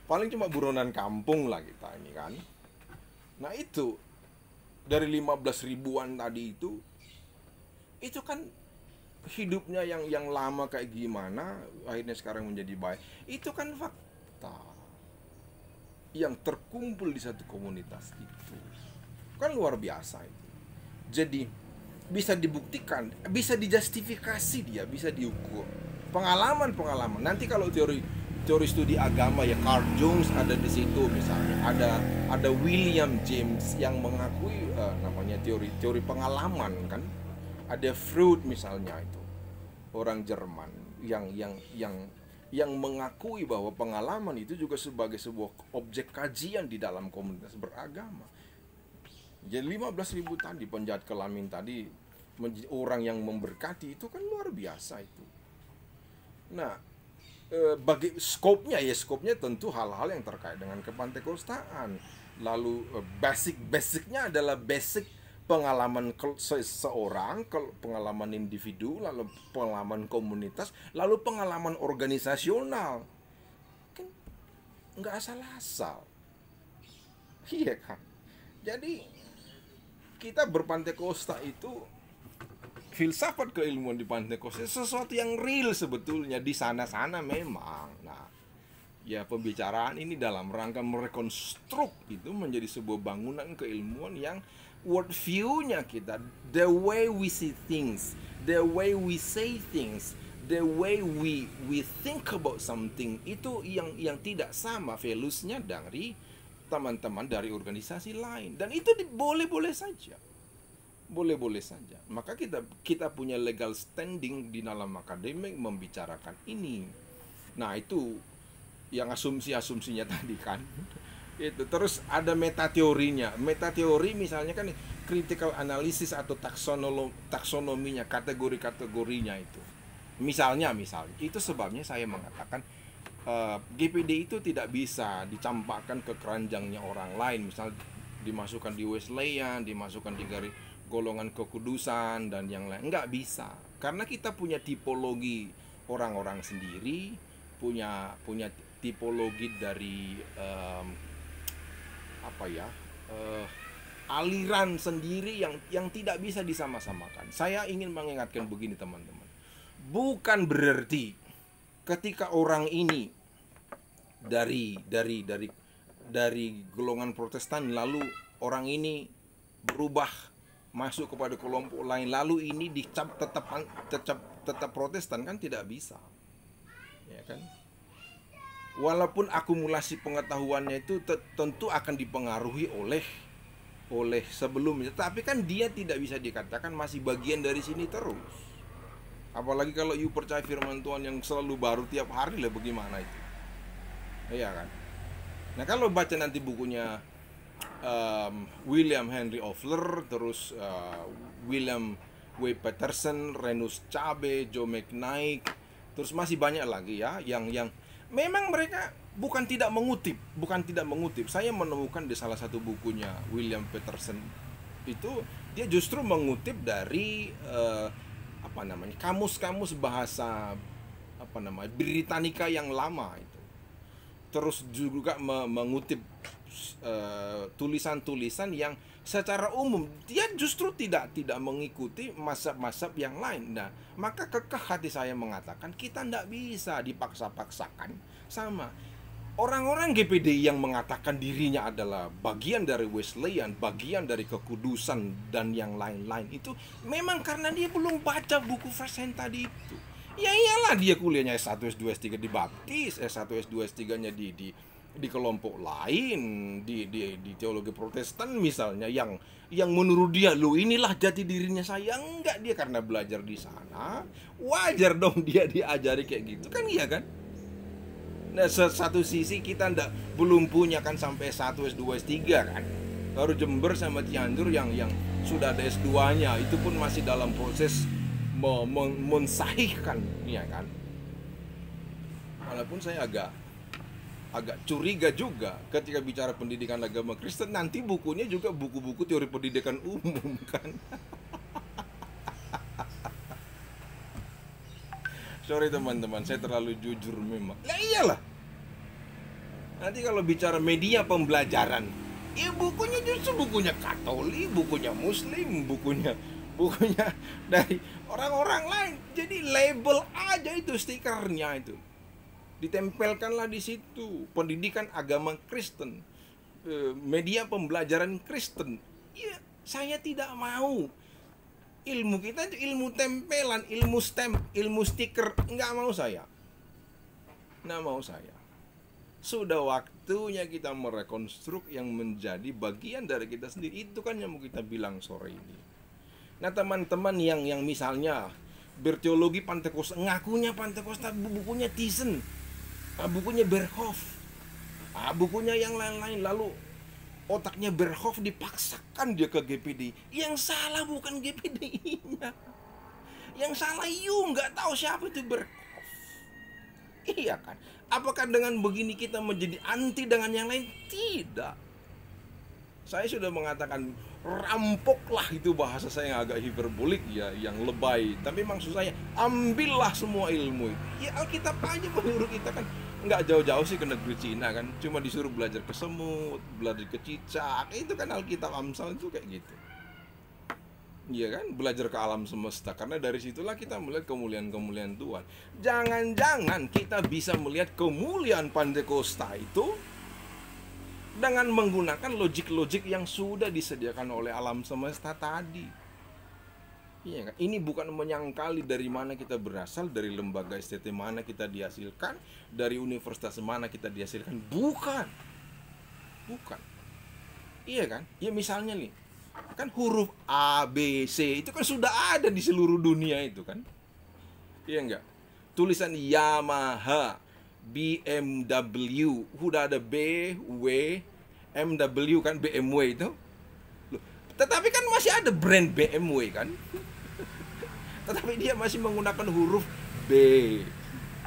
Paling cuma buronan kampung lah kita ini kan. Nah itu dari 15 ribuan tadi itu kan hidupnya yang lama kayak gimana, akhirnya sekarang menjadi baik. Itu kan fakta yang terkumpul di satu komunitas itu. Kan luar biasa itu. Jadi bisa dibuktikan, bisa dijustifikasi, dia bisa diukur. Pengalaman. Nanti kalau teori studi agama ya, Carl Jung ada di situ misalnya. Ada William James yang mengakui namanya teori pengalaman kan. Ada Freud misalnya itu, orang Jerman yang mengakui bahwa pengalaman itu juga sebagai sebuah objek kajian di dalam komunitas beragama. Jadi 15 ribu tadi, penjahat kelamin tadi menjadi orang yang memberkati, itu kan luar biasa itu. Nah, bagi skopnya tentu hal-hal yang terkait dengan kepantekostaan. Lalu basicnya adalah basic pengalaman seseorang, pengalaman individu, lalu pengalaman komunitas, lalu pengalaman organisasional. Kan nggak asal-asal. Iya kan? Jadi kita berpantai Kosta itu, filsafat keilmuan di Pantai Kosta sesuatu yang real sebetulnya di sana-sana memang. Nah, ya pembicaraan ini dalam rangka merekonstruk itu menjadi sebuah bangunan keilmuan yang world view-nya kita, the way we see things, the way we say things, the way we think about something, itu yang tidak sama values-nya dari teman-teman dari organisasi lain, dan itu boleh-boleh saja. Boleh-boleh saja. Maka kita punya legal standing di dalam akademik membicarakan ini. Nah, itu yang asumsi-asumsinya tadi kan. Itu terus ada metateorinya. Metateori misalnya kan critical analysis atau taksonominya, kategori-kategorinya itu. Misalnya itu sebabnya saya mengatakan GPD itu tidak bisa dicampakkan ke keranjangnya orang lain. Misal dimasukkan di Wesleyan, dimasukkan di garis golongan kekudusan dan yang lain, nggak bisa, karena kita punya tipologi orang-orang sendiri, punya tipologi dari aliran sendiri yang tidak bisa disama-samakan. Saya ingin mengingatkan begini teman-teman, bukan berarti ketika orang ini dari golongan Protestan lalu orang ini berubah masuk kepada kelompok lain lalu ini dicap tetap Protestan, kan tidak bisa, ya kan? Walaupun akumulasi pengetahuannya itu tentu akan dipengaruhi oleh sebelumnya, tapi kan dia tidak bisa dikatakan masih bagian dari sini terus. Apalagi kalau you percaya firman Tuhan yang selalu baru tiap hari lah, bagaimana itu? Iya kan? Nah, kalau baca nanti bukunya William Henry Ofler, terus William W. Peterson, Renus Chabe, Joe McKnight, terus masih banyak lagi ya yang memang mereka bukan tidak mengutip. Saya menemukan di salah satu bukunya William Peterson itu dia justru mengutip dari kamus-kamus bahasa Britannica yang lama itu. Terus juga mengutip tulisan-tulisan yang secara umum dia justru tidak mengikuti mazhab-mazhab yang lain. Nah, maka kekeh hati saya mengatakan kita tidak bisa dipaksa-paksakan sama orang-orang GPD yang mengatakan dirinya adalah bagian dari Wesleyan, bagian dari kekudusan dan yang lain-lain. Itu memang karena dia belum baca buku First Hand tadi itu. Ya iyalah, dia kuliahnya S1, S2, S3 di Baptis, S1, S2, S3-nya di kelompok lain, di teologi Protestan misalnya, yang menurut dia lo inilah jati dirinya saya. Enggak, dia karena belajar di sana wajar dong dia diajari kayak gitu kan, iya kan? Nah, satu sisi kita belum punya kan sampai S1, S2, S3 kan. Baru Jember sama Cianjur yang sudah ada S2-nya, itu pun masih dalam proses mensahihkan, ya kan? Walaupun saya agak curiga juga ketika bicara pendidikan agama Kristen, nanti bukunya juga buku-buku teori pendidikan umum kan. Sorry teman-teman, saya terlalu jujur memang. Lah iyalah. Nanti kalau bicara media pembelajaran, ya bukunya justru bukunya Katolik, bukunya Muslim, bukunya dari orang-orang lain. Jadi label aja itu, stikernya itu. Ditempelkanlah di situ, pendidikan agama Kristen, media pembelajaran Kristen. Ya, saya tidak mau. Ilmu kita itu ilmu tempelan, ilmu stamp, ilmu stiker, nggak mau saya. Sudah waktunya kita merekonstruk yang menjadi bagian dari kita sendiri. Itu kan yang mau kita bilang sore ini. Nah, teman-teman yang misalnya berteologi Pantekosta, ngakunya Pantekosta, bukunya Thyssen, bukunya Berkhof, bukunya yang lain-lain, lalu otaknya Berkhof dipaksakan dia ke GPD. Yang salah bukan GPD-nya, yang salah you nggak tahu siapa itu Berkhof. Iya kan? Apakah dengan begini kita menjadi anti dengan yang lain? Tidak. Saya sudah mengatakan rampoklah, itu bahasa saya yang agak hiperbolik ya, yang lebay. Tapi maksud saya, ambillah semua ilmu. Ya Alkitab aja menyuruh kita kan, nggak jauh-jauh sih ke negeri Cina kan, cuma disuruh belajar ke semut, belajar ke cicak. Itu kan Alkitab Amsal itu kayak gitu. Iya kan, belajar ke alam semesta, karena dari situlah kita melihat kemuliaan-kemuliaan Tuhan. Jangan-jangan kita bisa melihat kemuliaan Pantekosta itu dengan menggunakan logik-logik yang sudah disediakan oleh alam semesta tadi. Iya kan? Ini bukan menyangkali dari mana kita berasal, dari lembaga STT mana kita dihasilkan, dari universitas mana kita dihasilkan. Bukan. Bukan. Iya kan? Ya misalnya nih, kan huruf A, B, C itu kan sudah ada di seluruh dunia itu kan. Iya enggak? Tulisan Yamaha, BMW, udah ada B, W, MW kan, BMW itu. Loh, tetapi kan masih ada brand BMW kan. Tetapi dia masih menggunakan huruf B,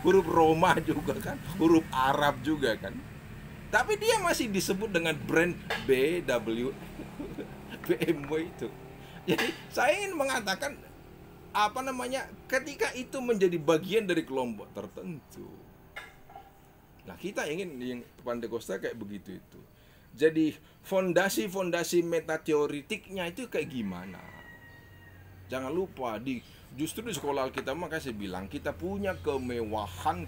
huruf Roma juga kan, huruf Arab juga kan. Tapi dia masih disebut dengan brand BW, BMW itu. Jadi saya ingin mengatakan ketika itu menjadi bagian dari kelompok tertentu. Nah, kita ingin yang Pantekosta kayak begitu itu. Jadi fondasi-fondasi metateoritiknya itu kayak gimana? Jangan lupa justru di sekolah Alkitab, makanya saya bilang kita punya kemewahan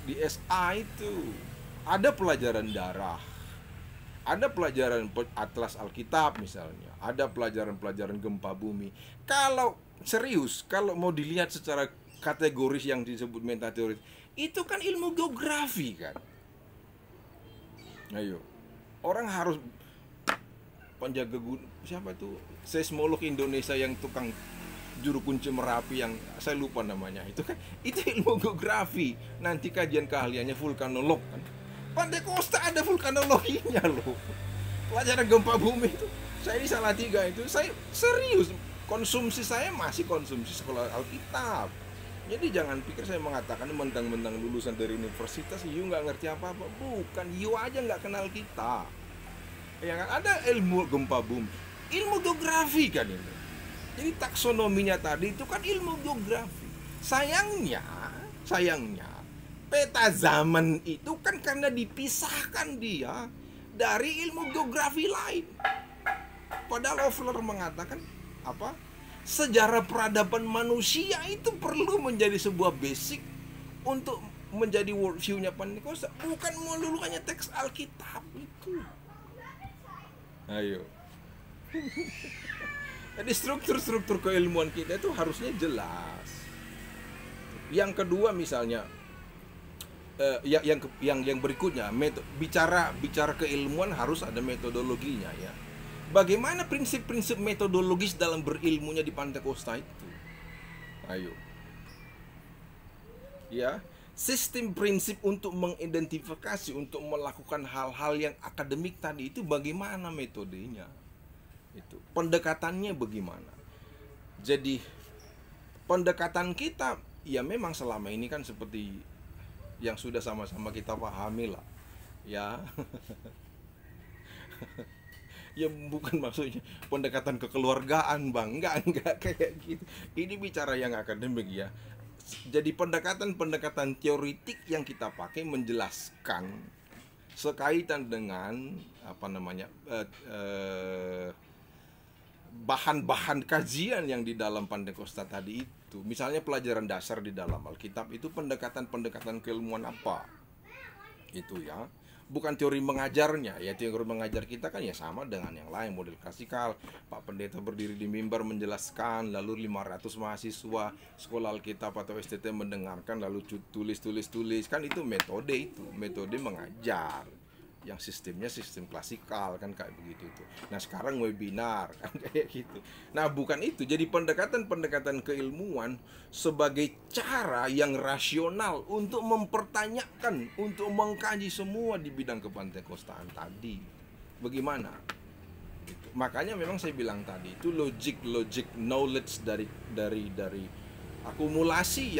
di SA itu. Ada pelajaran darah, ada pelajaran atlas Alkitab misalnya, ada pelajaran-pelajaran gempa bumi. Kalau serius, kalau mau dilihat secara kategoris yang disebut metateoris, itu kan ilmu geografi kan. Ayo, orang harus penjaga siapa itu seismolog Indonesia yang tukang juru kunci Merapi yang saya lupa namanya, itu kan itu ilmu geografi. Nanti kajian keahliannya vulkanolog kan. Pantekosta ada vulkanologinya loh. Pelajaran gempa bumi itu saya di Salatiga itu saya serius, konsumsi saya masih konsumsi sekolah Alkitab. Jadi jangan pikir saya mengatakan mentang-mentang lulusan dari universitas you nggak ngerti apa-apa. Bukan, you aja nggak kenal kita. Ya kan, ada ilmu gempa bumi, ilmu geografi kan ini. Jadi taksonominya tadi itu kan ilmu geografi. Sayangnya peta zaman itu kan karena dipisahkan dia dari ilmu geografi lain. Padahal Loeffler mengatakan sejarah peradaban manusia itu perlu menjadi sebuah basic untuk menjadi worldview-nya Pantekosta, bukan melulu hanya teks Alkitab itu. Ayo. Jadi struktur-struktur keilmuan kita itu harusnya jelas. Yang kedua misalnya yang berikutnya, bicara keilmuan harus ada metodologinya ya. Bagaimana prinsip-prinsip metodologis dalam berilmunya di Pantekosta itu? Ayo. Ya, sistem prinsip untuk mengidentifikasi, untuk melakukan hal-hal yang akademik tadi itu bagaimana metodenya? Itu pendekatannya bagaimana? Jadi pendekatan kita ya memang selama ini kan seperti yang sudah sama-sama kita pahami lah ya. Ya bukan maksudnya pendekatan kekeluargaan bang, enggak kayak gitu. Ini bicara yang akademik ya. Jadi pendekatan teoritik yang kita pakai menjelaskan sekaitan dengan bahan-bahan kajian yang di dalam Pantekosta tadi itu. Misalnya pelajaran dasar di dalam Alkitab itu pendekatan keilmuan apa? Itu ya. Bukan teori mengajarnya, ya teori mengajar kita kan ya sama dengan yang lain, model klasikal. Pak Pendeta berdiri di mimbar menjelaskan, lalu 500 mahasiswa sekolah Alkitab atau STT mendengarkan, lalu tulis, kan itu metode mengajar. Yang sistemnya sistem klasikal kan kayak begitu itu. Nah sekarang webinar kan kayak gitu. Nah bukan itu. Jadi pendekatan keilmuan sebagai cara yang rasional untuk mempertanyakan, untuk mengkaji semua di bidang kepantekostaan tadi. Bagaimana? Gitu. Makanya memang saya bilang tadi itu logic knowledge dari akumulasi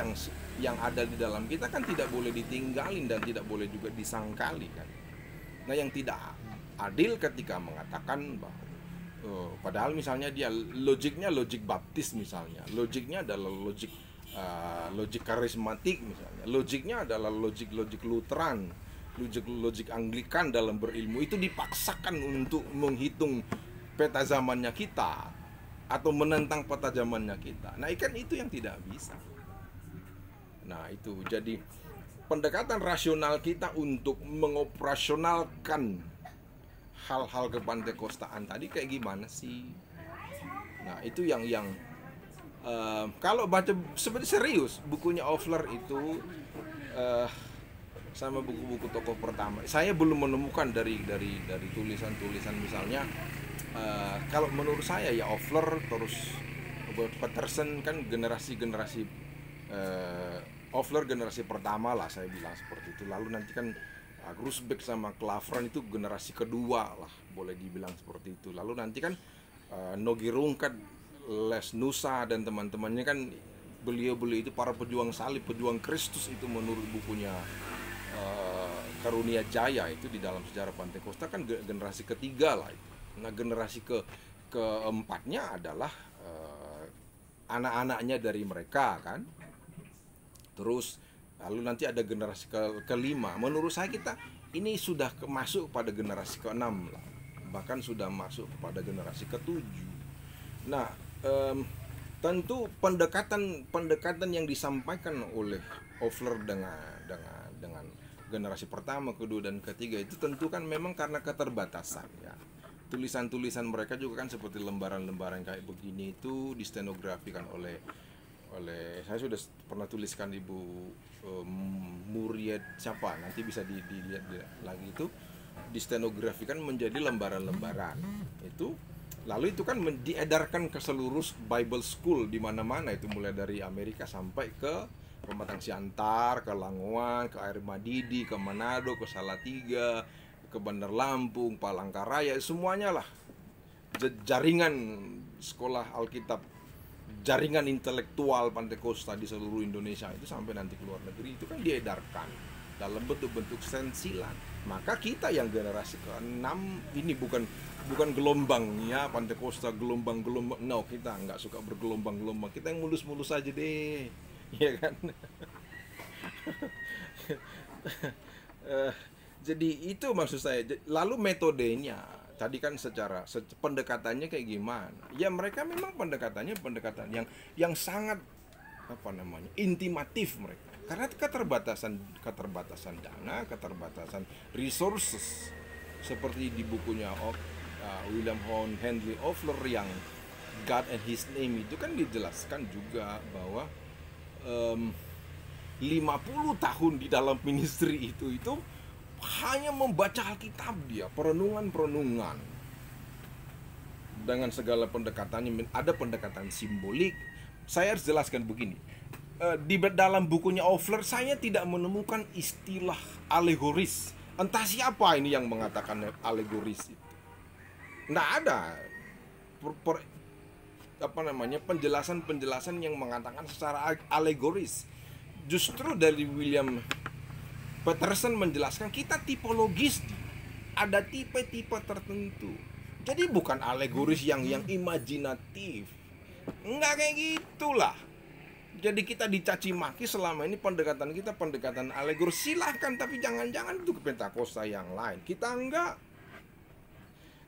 yang ada di dalam kita kan tidak boleh ditinggalin dan tidak boleh juga disangkali kan. Nah yang tidak adil ketika mengatakan bahwa padahal misalnya dia logiknya logik baptis misalnya, logiknya adalah logik karismatik misalnya, logiknya adalah logik Lutheran, logik Anglikan dalam berilmu, itu dipaksakan untuk menghitung peta zamannya kita atau menentang peta zamannya kita. Nah, ikan itu yang tidak bisa. Nah, itu jadi pendekatan rasional kita untuk mengoperasionalkan hal-hal kepantekostaan tadi kayak gimana sih? Nah, itu yang kalau baca sebenarnya serius bukunya Ofler itu sama buku-buku tokoh pertama, saya belum menemukan dari tulisan-tulisan misalnya kalau menurut saya ya Ofler terus Peterson kan generasi Ofler generasi pertama lah saya bilang seperti itu. Lalu nanti kan Groesbeck sama Claveren itu generasi kedua lah boleh dibilang seperti itu. Lalu nanti kan Nogi Rungkat, Les Nusa dan teman-temannya kan beliau itu para pejuang salib, pejuang Kristus itu menurut bukunya Karunia Jaya itu di dalam sejarah Pantekosta kan generasi ketiga lah itu. Nah, generasi keempatnya adalah anak-anaknya dari mereka kan. Terus lalu nanti ada generasi kelima. Menurut saya kita ini sudah masuk pada generasi keenam lah. Bahkan sudah masuk kepada generasi ketujuh. Nah, tentu pendekatan yang disampaikan oleh Ofler dengan generasi pertama, kedua dan ketiga itu tentu kan memang karena keterbatasan ya. Tulisan-tulisan mereka juga kan seperti lembaran-lembaran kayak begini itu distenografikan oleh saya sudah pernah tuliskan Ibu Muriet siapa nanti bisa dilihat lagi itu distenografikan menjadi lembaran-lembaran itu. Lalu itu kan diedarkan ke seluruh Bible School di mana-mana itu, mulai dari Amerika sampai ke Pematang Siantar, ke Langowan, ke Air Madidi, ke Manado, ke Salatiga, ke Bandar Lampung, Palangkaraya, semuanya lah jaringan sekolah Alkitab, jaringan intelektual Pantekosta di seluruh Indonesia itu sampai nanti ke luar negeri itu kan diedarkan dalam bentuk-bentuk sensilan. Maka kita yang generasi ke-6 ini bukan gelombangnya Pantekosta gelombang-gelombang. No, kita nggak suka bergelombang-gelombang. Kita yang mulus-mulus aja deh. Ya kan? Jadi itu maksud saya. Lalu metodenya tadi kan secara pendekatannya kayak gimana? Ya mereka memang pendekatan yang sangat intimatif mereka. Karena keterbatasan dana, keterbatasan resources seperti di bukunya William Henry Ofler yang God and His Name itu kan dijelaskan juga bahwa 50 tahun di dalam ministry itu hanya membaca Alkitab dia, perenungan dengan segala pendekatannya. Ada pendekatan simbolik. Saya harus jelaskan begini, di dalam bukunya Ofler saya tidak menemukan istilah alegoris. Entah siapa ini yang mengatakan alegoris itu. Nggak ada penjelasan yang mengatakan secara alegoris. Justru dari William Peterson menjelaskan kita tipologis, ada tipe-tipe tertentu. Jadi bukan alegoris yang imajinatif. Enggak kayak gitulah. Jadi kita dicaci maki selama ini pendekatan kita pendekatan alegoris. Silahkan, tapi jangan-jangan itu ke Pentakosta yang lain. Kita enggak.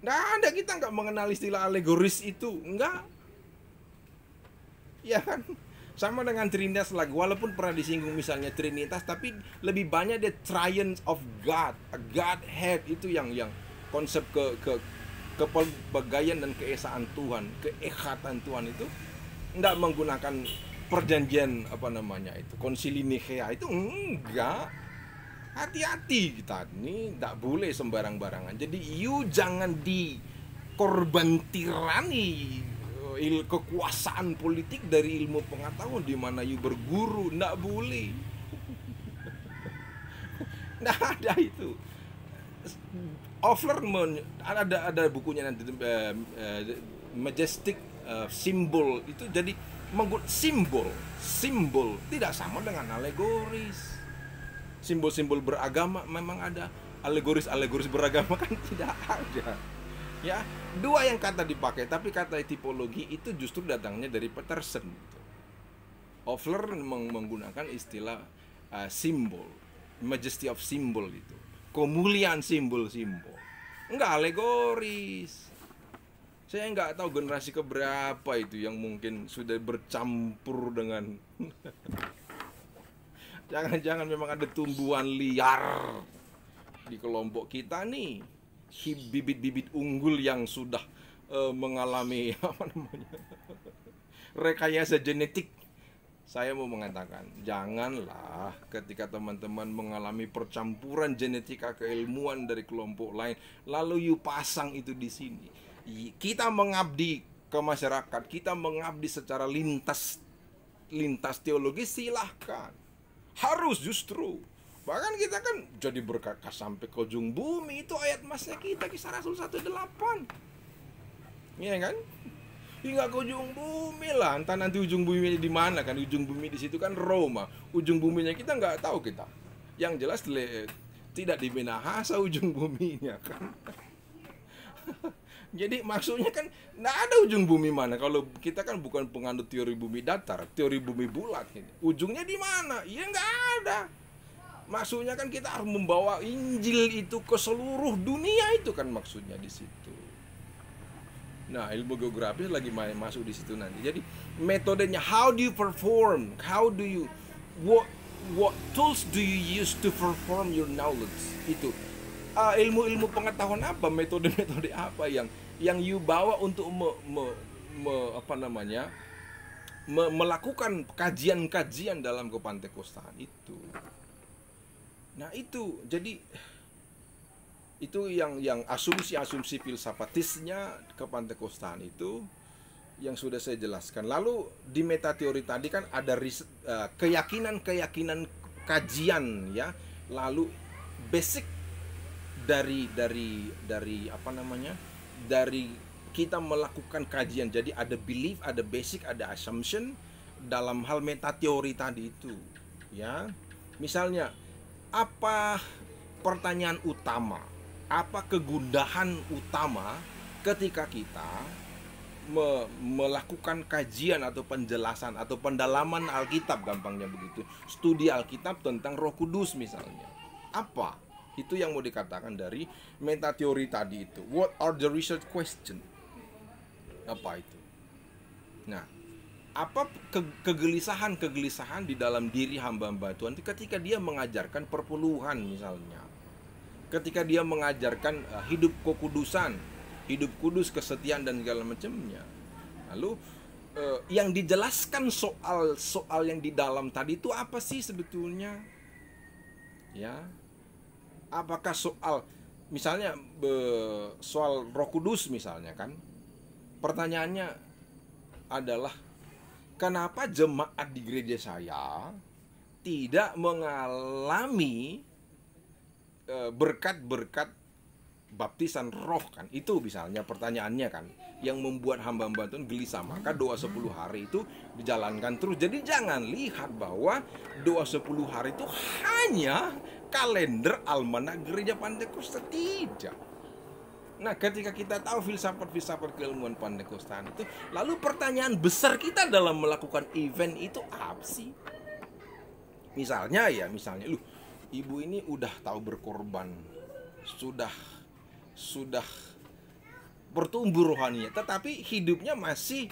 Nggak ada, kita nggak mengenal istilah alegoris itu. Enggak. Ya kan? Sama dengan Trinitas lagi, walaupun pernah disinggung misalnya Trinitas, tapi lebih banyak the triune of God, Godhead itu yang konsep kepelbagaian dan keesaan Tuhan, keekatan Tuhan itu enggak menggunakan perjanjian Konsili Nikea itu enggak. Hati-hati kita ini enggak boleh sembarang-barangan. Jadi jangan dikorbantirani kekuasaan politik dari ilmu pengetahuan di mana berguru, ndak boleh. Ndak ada itu. Ofler ada bukunya nanti Majestic Symbol itu, jadi simbol tidak sama dengan alegoris. Simbol-simbol beragama memang ada, alegoris beragama kan tidak ada. Ya, dua yang kata dipakai, tapi kata tipologi itu justru datangnya dari Peterson. Ofler menggunakan istilah simbol, majesty of symbol itu, kemuliaan simbol-simbol, enggak alegoris. Saya nggak tahu generasi keberapa itu yang mungkin sudah bercampur dengan jangan-jangan memang ada tumbuhan liar di kelompok kita nih, bibit-bibit unggul yang sudah mengalami apa namanya rekayasa genetik. Saya mau mengatakan, janganlah ketika teman-teman mengalami percampuran genetika keilmuan dari kelompok lain, lalu you pasang itu di sini. Kita mengabdi ke masyarakat, kita mengabdi secara lintas teologis, silahkan. Harus justru. Bahkan kita kan jadi berkah sampai ke ujung bumi. Itu ayat masnya kita, Kisah Rasul 1:8. Iya kan? Hingga ke ujung bumi lah. Entah nanti ujung bumi di mana kan? Ujung bumi di situ kan Roma. Ujung buminya kita nggak tahu kita. Yang jelas tidak di Minahasa ujung buminya kan. Jadi maksudnya kan nggak ada ujung bumi mana. Kalau kita kan bukan penganut teori bumi datar, teori bumi bulat. Ujungnya di mana? Ya nggak ada. Maksudnya kan kita harus membawa Injil itu ke seluruh dunia, itu kan maksudnya di situ. Nah, ilmu geografi lagi masuk di situ nanti. Jadi metodenya, how do you perform? How do you what tools do you use to perform your knowledge? Itu ilmu-ilmu pengetahuan apa, metode-metode apa yang you bawa untuk melakukan kajian-kajian dalam kepantekostaan itu. Nah, itu jadi itu yang asumsi-asumsi filsafatisnya kepantekostaan itu yang sudah saya jelaskan. Lalu di metateori tadi kan ada keyakinan-keyakinan kajian ya. Lalu basic dari kita melakukan kajian. Jadi ada belief, ada basic, ada assumption dalam hal metateori tadi itu ya. Misalnya apa pertanyaan utama, apa kegundahan utama ketika kita melakukan kajian atau penjelasan atau pendalaman Alkitab, gampangnya begitu, studi Alkitab tentang Roh Kudus misalnya. Apa? Itu yang mau dikatakan dari metateori tadi itu. What are the research question? Apa itu? Nah, apa kegelisahan di dalam diri hamba-hamba Tuhan itu ketika dia mengajarkan perpuluhan misalnya, ketika dia mengajarkan hidup kekudusan, hidup kudus, kesetiaan dan segala macamnya. Lalu yang dijelaskan soal yang di dalam tadi itu apa sih sebetulnya? Ya, apakah soal misalnya soal Roh Kudus misalnya kan? Pertanyaannya adalah, kenapa jemaat di gereja saya tidak mengalami berkat-berkat baptisan roh kan? Itu misalnya pertanyaannya kan, yang membuat hamba-hamba Tuhan gelisah. Maka doa 10 hari itu dijalankan terus. Jadi jangan lihat bahwa doa 10 hari itu hanya kalender almanak gereja Pantekosta, tidak. Nah, ketika kita tahu filsafat-filsafat keilmuan Pantekostaan itu, lalu pertanyaan besar kita dalam melakukan event itu apa sih? Misalnya, lu, ibu ini udah tahu berkorban, sudah bertumbuh rohaninya, tetapi hidupnya masih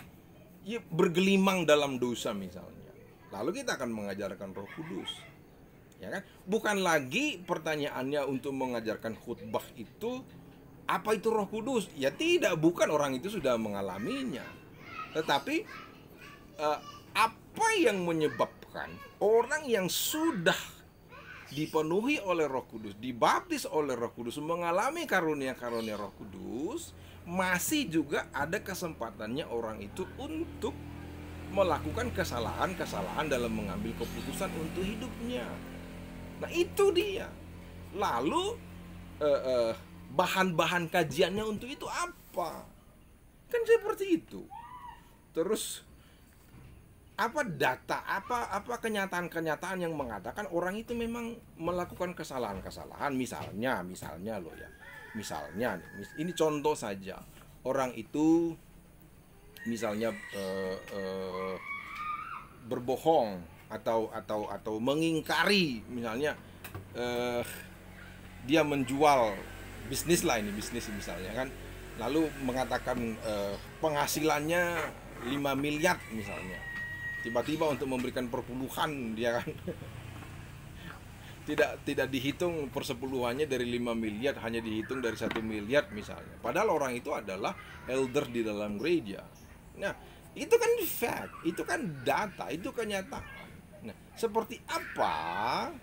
bergelimang dalam dosa misalnya. Lalu kita akan mengajarkan Roh Kudus, ya kan? Bukan lagi pertanyaannya untuk mengajarkan khutbah itu, apa itu Roh Kudus? Ya tidak, bukan, orang itu sudah mengalaminya. Tetapi apa yang menyebabkan orang yang sudah dipenuhi oleh Roh Kudus, dibaptis oleh Roh Kudus, mengalami karunia-karunia Roh Kudus, masih juga ada kesempatannya orang itu untuk melakukan kesalahan-kesalahan dalam mengambil keputusan untuk hidupnya. Nah, itu dia. Lalu bahan-bahan kajiannya untuk itu apa? Kan seperti itu. Terus apa data, apa kenyataan-kenyataan yang mengatakan orang itu memang melakukan kesalahan-kesalahan, misalnya loh ya. Misalnya ini contoh saja. Orang itu misalnya berbohong atau mengingkari, misalnya dia menjual bisnis misalnya kan, lalu mengatakan penghasilannya 5 miliar misalnya, tiba-tiba untuk memberikan perpuluhan dia kan tidak dihitung persepuluhannya dari 5 miliar, hanya dihitung dari 1 miliar misalnya, padahal orang itu adalah elder di dalam gereja. Nah, itu kan fact, itu kan data, itu kenyataan. Nah, seperti apa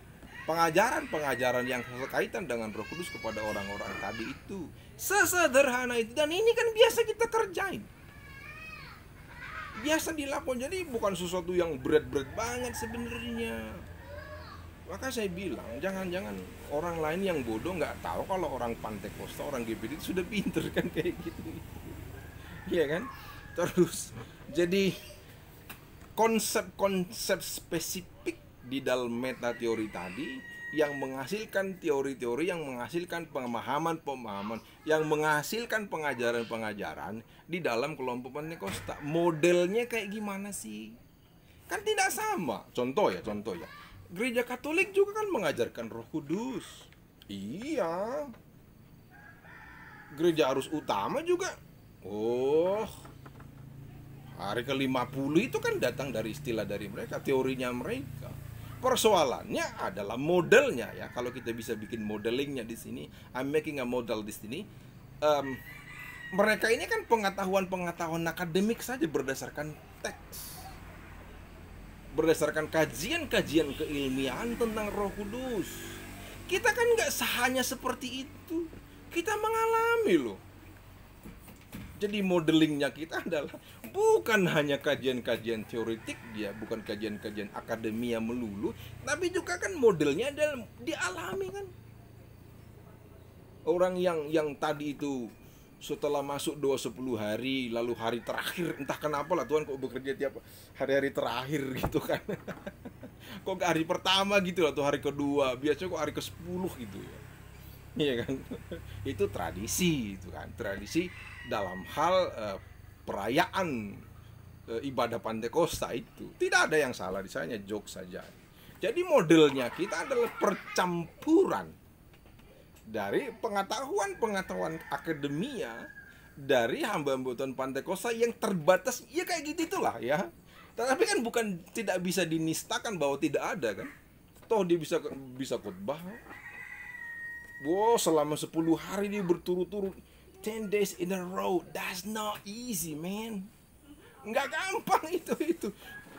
pengajaran-pengajaran yang berkaitan dengan Roh Kudus kepada orang-orang tadi itu? Sesederhana itu, dan ini kan biasa kita kerjain, biasa dilakukan, jadi bukan sesuatu yang berat-berat banget sebenarnya. Maka saya bilang, jangan-jangan orang lain yang bodoh nggak tahu kalau orang Pantai Kosta, orang GPD itu sudah pinter kan kayak gitu. Iya kan? Terus, jadi konsep-konsep spesifik di dalam meta teori tadi yang menghasilkan teori-teori, yang menghasilkan pemahaman-pemahaman, yang menghasilkan pengajaran-pengajaran di dalam kelompok Pantai Kosta. Modelnya kayak gimana sih? Kan tidak sama. Contoh ya. Gereja Katolik juga kan mengajarkan Roh Kudus. Iya. Gereja Arus Utama juga. Oh, hari ke-50 itu kan datang dari istilah dari mereka, teorinya mereka. Persoalannya adalah modelnya ya. Kalau kita bisa bikin modelingnya di sini, I'm making a model di sini. Mereka ini kan pengetahuan akademik saja berdasarkan teks, berdasarkan kajian-kajian keilmian tentang Roh Kudus. Kita kan nggak hanya seperti itu, kita mengalami loh. Jadi modelingnya kita adalah bukan hanya kajian-kajian teoretik dia, bukan kajian-kajian akademia melulu, tapi juga kan modelnya adalah dialami kan. Orang yang tadi itu setelah masuk doa 10 hari, lalu hari terakhir, entah kenapa lah Tuhan kok bekerja tiap hari-hari terakhir gitu kan. Kok gak hari pertama gitu atau hari kedua, biasanya kok hari ke-10 gitu ya. Iya kan. Itu tradisi itu kan, tradisi dalam hal perayaan ibadah Pantai Kosta itu. Tidak ada yang salah di sana, joke saja. Jadi modelnya kita adalah percampuran dari pengetahuan akademia dari hamba-hamba Tuhan Pantai Kosta yang terbatas, ya kayak gitu itulah ya. Tapi kan bukan tidak bisa dinistakan bahwa tidak ada kan. Toh dia bisa khotbah. Wow, selama 10 hari dia berturut-turut, 10 days in a row. That's not easy, man. Nggak gampang itu.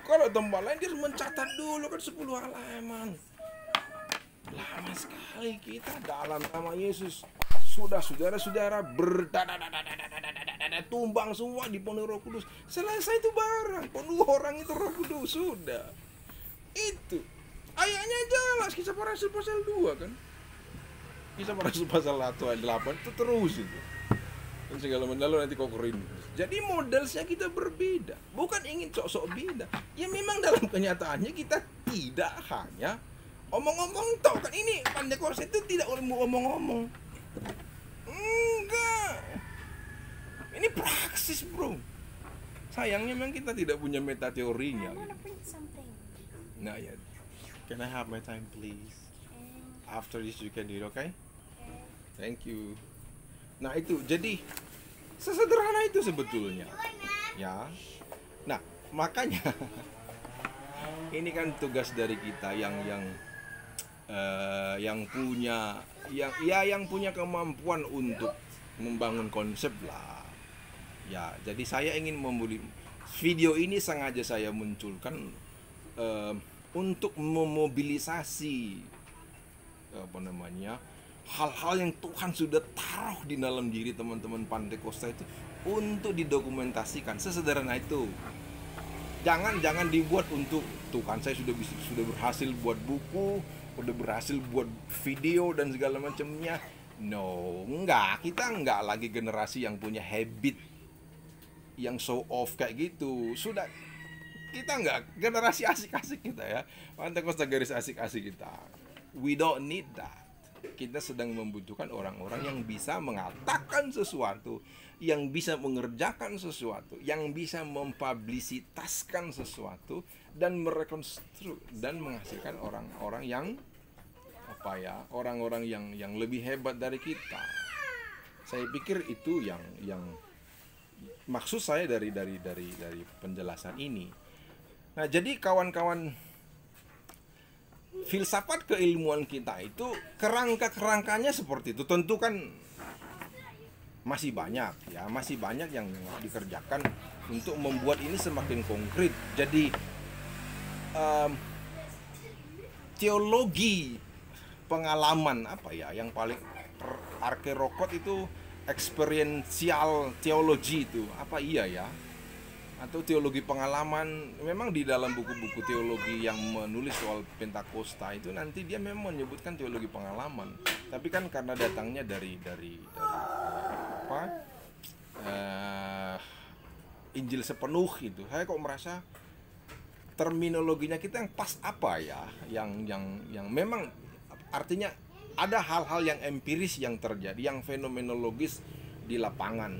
Kalau tempat lain dia mencatat dulu kan 10 halaman. Lama sekali kita dalam nama Yesus. Sudah saudara-saudara tumbang semua dipenuhi Roh Kudus. Selesai itu barang, penuh orang itu Roh Kudus sudah. Itu ayatnya jelas, Kisah Para Rasul pasal 2 kan. Kisah Para Rasul pasal 1 ayat 8 itu terus itu. Dan segala mendalu nanti kau Korintus. Jadi modelnya kita berbeda, bukan ingin sok-sok beda. Ya memang dalam kenyataannya kita tidak hanya omong-omong tau kan, ini Pantai Kosta itu tidak omong-omong. Enggak. Ini praksis, bro. Sayangnya memang kita tidak punya meta teorinya. Nah ya. Can I have my time, please? After this you can do it, okay? Thank you. Nah itu, jadi sesederhana itu sebetulnya. Ya. Nah, makanya ini kan tugas dari kita yang punya kemampuan untuk membangun konsep lah. Ya, jadi saya ingin video ini sengaja saya munculkan untuk memobilisasi hal-hal yang Tuhan sudah taruh di dalam diri teman-teman Pantai Kosta itu untuk didokumentasikan. Sesederhana itu. Jangan dibuat untuk Tuhan saya sudah berhasil buat buku, udah berhasil buat video dan segala macamnya. No, enggak. Kita enggak lagi generasi yang punya habit yang show off kayak gitu. Sudah, kita enggak generasi asik-asik kita ya. Pantai Kosta garis asik-asik kita. We don't need that. Kita sedang membutuhkan orang-orang yang bisa mengatakan sesuatu, yang bisa mengerjakan sesuatu, yang bisa mempublisitaskan sesuatu dan merekonstruk dan menghasilkan orang-orang yang orang-orang yang lebih hebat dari kita. Saya pikir itu yang maksud saya dari penjelasan ini. Nah, jadi kawan-kawan, filsafat keilmuan kita itu kerangkanya seperti itu. Tentu kan masih banyak ya, masih banyak yang dikerjakan untuk membuat ini semakin konkret. Jadi teologi pengalaman apa ya yang paling arkerokot itu, experiential theology itu apa iya ya, atau teologi pengalaman. Memang di dalam buku-buku teologi yang menulis soal Pentakosta itu nanti dia memang menyebutkan teologi pengalaman, tapi kan karena datangnya dari apa Injil sepenuh itu, saya kok merasa terminologinya kita yang pas apa ya, yang memang artinya ada hal-hal yang empiris yang terjadi, yang fenomenologis di lapangan,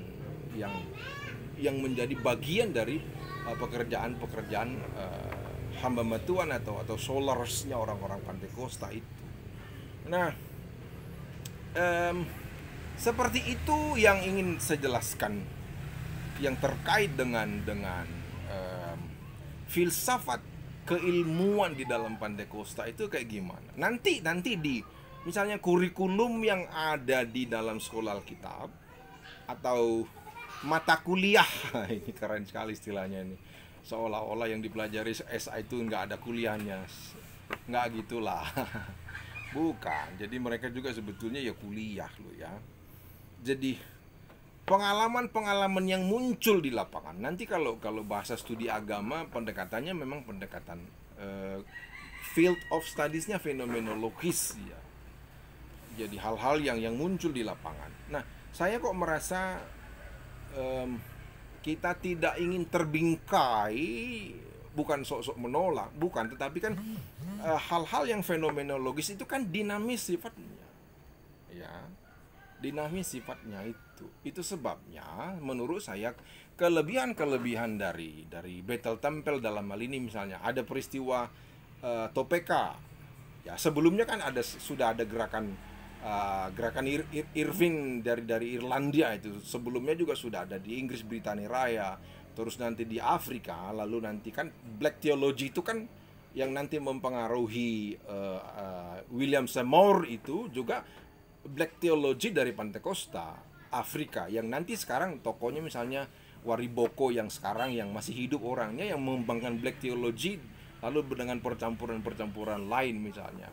yang menjadi bagian dari pekerjaan hamba Tuhan atau solarsnya orang-orang Pentakosta itu. Nah, seperti itu yang ingin saya jelaskan, yang terkait dengan filsafat keilmuan di dalam Pentakosta itu kayak gimana. Nanti di misalnya kurikulum yang ada di dalam sekolah Alkitab atau mata kuliah ini keren sekali istilahnya ini, seolah-olah yang dipelajari SA itu nggak ada kuliahnya. Nggak gitulah. Bukan, jadi mereka juga sebetulnya ya kuliah loh ya. Jadi pengalaman-pengalaman yang muncul di lapangan. Nanti kalau bahasa studi agama, pendekatannya memang pendekatan field of studies-nya fenomenologis ya. Jadi hal-hal yang muncul di lapangan. Nah, saya kok merasa kita tidak ingin terbingkai, bukan sok-sok menolak, bukan, tetapi kan hal-hal yang fenomenologis itu kan dinamis sifatnya. Ya. Dinamis sifatnya itu. Itu sebabnya menurut saya kelebihan dari Battle Temple dalam hal ini, misalnya ada peristiwa Topeka. Ya, sebelumnya kan sudah ada gerakan Irving dari Irlandia itu. Sebelumnya juga sudah ada di Inggris, Britania Raya, terus nanti di Afrika, lalu nanti kan Black Theology itu kan yang nanti mempengaruhi William Seymour itu juga Black Theology dari Pentakosta Afrika, yang nanti sekarang tokonya misalnya Wariboko yang sekarang yang masih hidup orangnya yang mengembangkan Black Theology, lalu dengan percampuran lain misalnya.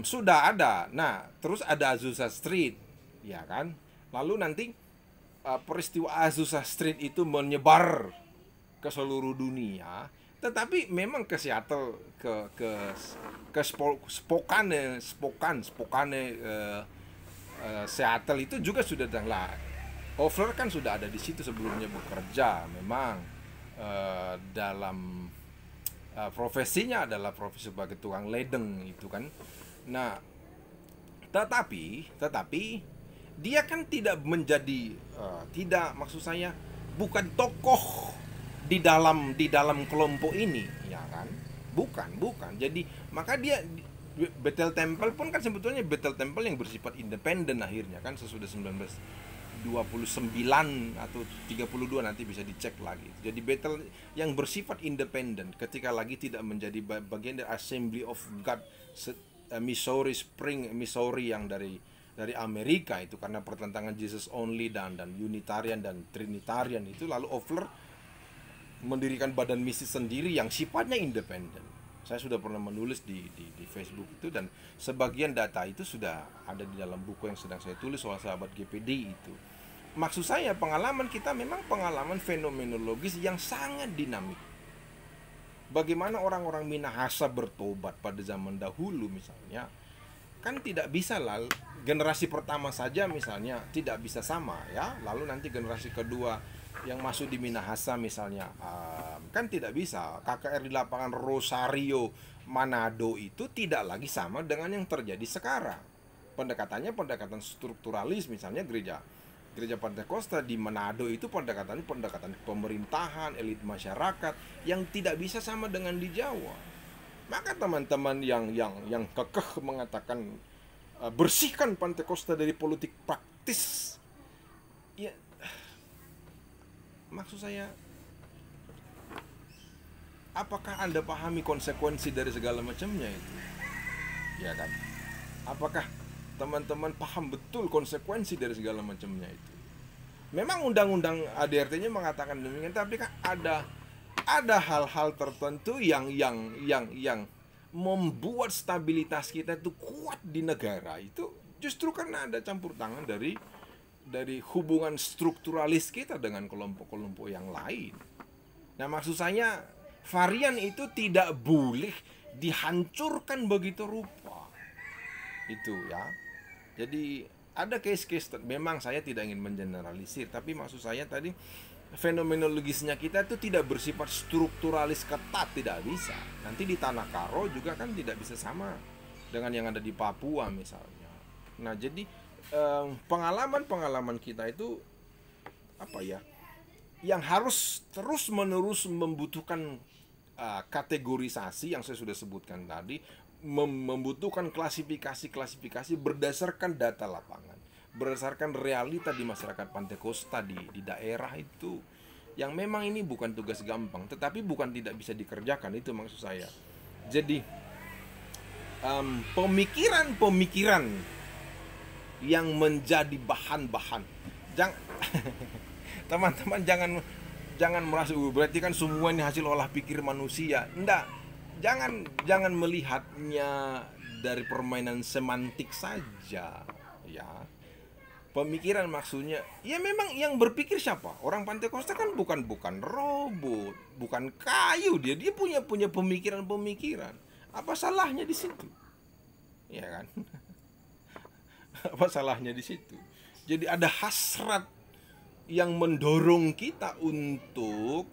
Sudah ada. Nah, terus ada Azusa Street, ya kan? Lalu nanti peristiwa Azusa Street itu menyebar ke seluruh dunia, tetapi memang ke Seattle, ke Spokane, Seattle itu juga sudah datang lah. Offler kan sudah ada di situ sebelumnya bekerja, memang dalam profesinya adalah profesi sebagai tukang ledeng itu kan. Nah, tetapi dia kan tidak menjadi maksud saya bukan tokoh di dalam kelompok ini, ya kan? Bukan. Jadi maka dia Battle Temple pun kan sebetulnya Battle Temple yang bersifat independen akhirnya kan, sesudah 1929 atau 32 nanti bisa dicek lagi. Jadi battle yang bersifat independen ketika lagi tidak menjadi bagian dari Assembly of God Missouri Spring, Missouri yang dari Amerika itu, karena pertentangan Jesus only dan Unitarian dan Trinitarian itu. Lalu Offler mendirikan badan misi sendiri yang sifatnya independen. Saya sudah pernah menulis di Facebook itu, dan sebagian data itu sudah ada di dalam buku yang sedang saya tulis soal sahabat GPD itu. Maksud saya pengalaman kita memang pengalaman fenomenologis yang sangat dinamik. Bagaimana orang-orang Minahasa bertobat pada zaman dahulu misalnya, kan tidak bisa lah generasi pertama saja misalnya tidak bisa sama ya, lalu nanti generasi kedua yang masuk di Minahasa misalnya kan tidak bisa. KKR di lapangan Rosario Manado itu tidak lagi sama dengan yang terjadi sekarang. Pendekatannya pendekatan strukturalis, misalnya gereja Pentakosta di Manado itu pendekatan pemerintahan, elit masyarakat yang tidak bisa sama dengan di Jawa. Maka teman-teman yang kekeh mengatakan bersihkan Pentakosta dari politik praktis. Ya, maksud saya, apakah Anda pahami konsekuensi dari segala macamnya itu? Ya kan? Apakah teman-teman paham betul konsekuensi dari segala macamnya itu? Memang undang-undang ADRT-nya mengatakan demikian, tapi kan ada hal-hal tertentu yang membuat stabilitas kita itu kuat di negara itu justru karena ada campur tangan dari hubungan strukturalis kita dengan kelompok-kelompok yang lain. Nah, maksud saya varian itu tidak boleh dihancurkan begitu rupa. Itu ya. Jadi ada case-case, memang saya tidak ingin mengeneralisir, tapi maksud saya tadi fenomenologisnya kita itu tidak bersifat strukturalis ketat, tidak bisa. Nanti di Tanah Karo juga kan tidak bisa sama dengan yang ada di Papua misalnya. Nah, jadi pengalaman-pengalaman kita itu apa ya, yang harus terus-menerus membutuhkan kategorisasi yang saya sudah sebutkan tadi, membutuhkan klasifikasi berdasarkan data lapangan, berdasarkan realita di masyarakat Pantai Kosta di daerah itu, yang memang ini bukan tugas gampang, tetapi bukan tidak bisa dikerjakan, itu maksud saya. Jadi pemikiran yang menjadi bahan-bahan, teman-teman jangan merasa berarti kan semua ini hasil olah pikir manusia. Enggak. Jangan melihatnya dari permainan semantik saja, ya. Pemikiran maksudnya, ya memang yang berpikir siapa? Orang Pantai Kosta kan bukan robot, bukan kayu, dia punya pemikiran. Apa salahnya di situ? Ya kan? Apa salahnya di situ? Jadi ada hasrat yang mendorong kita untuk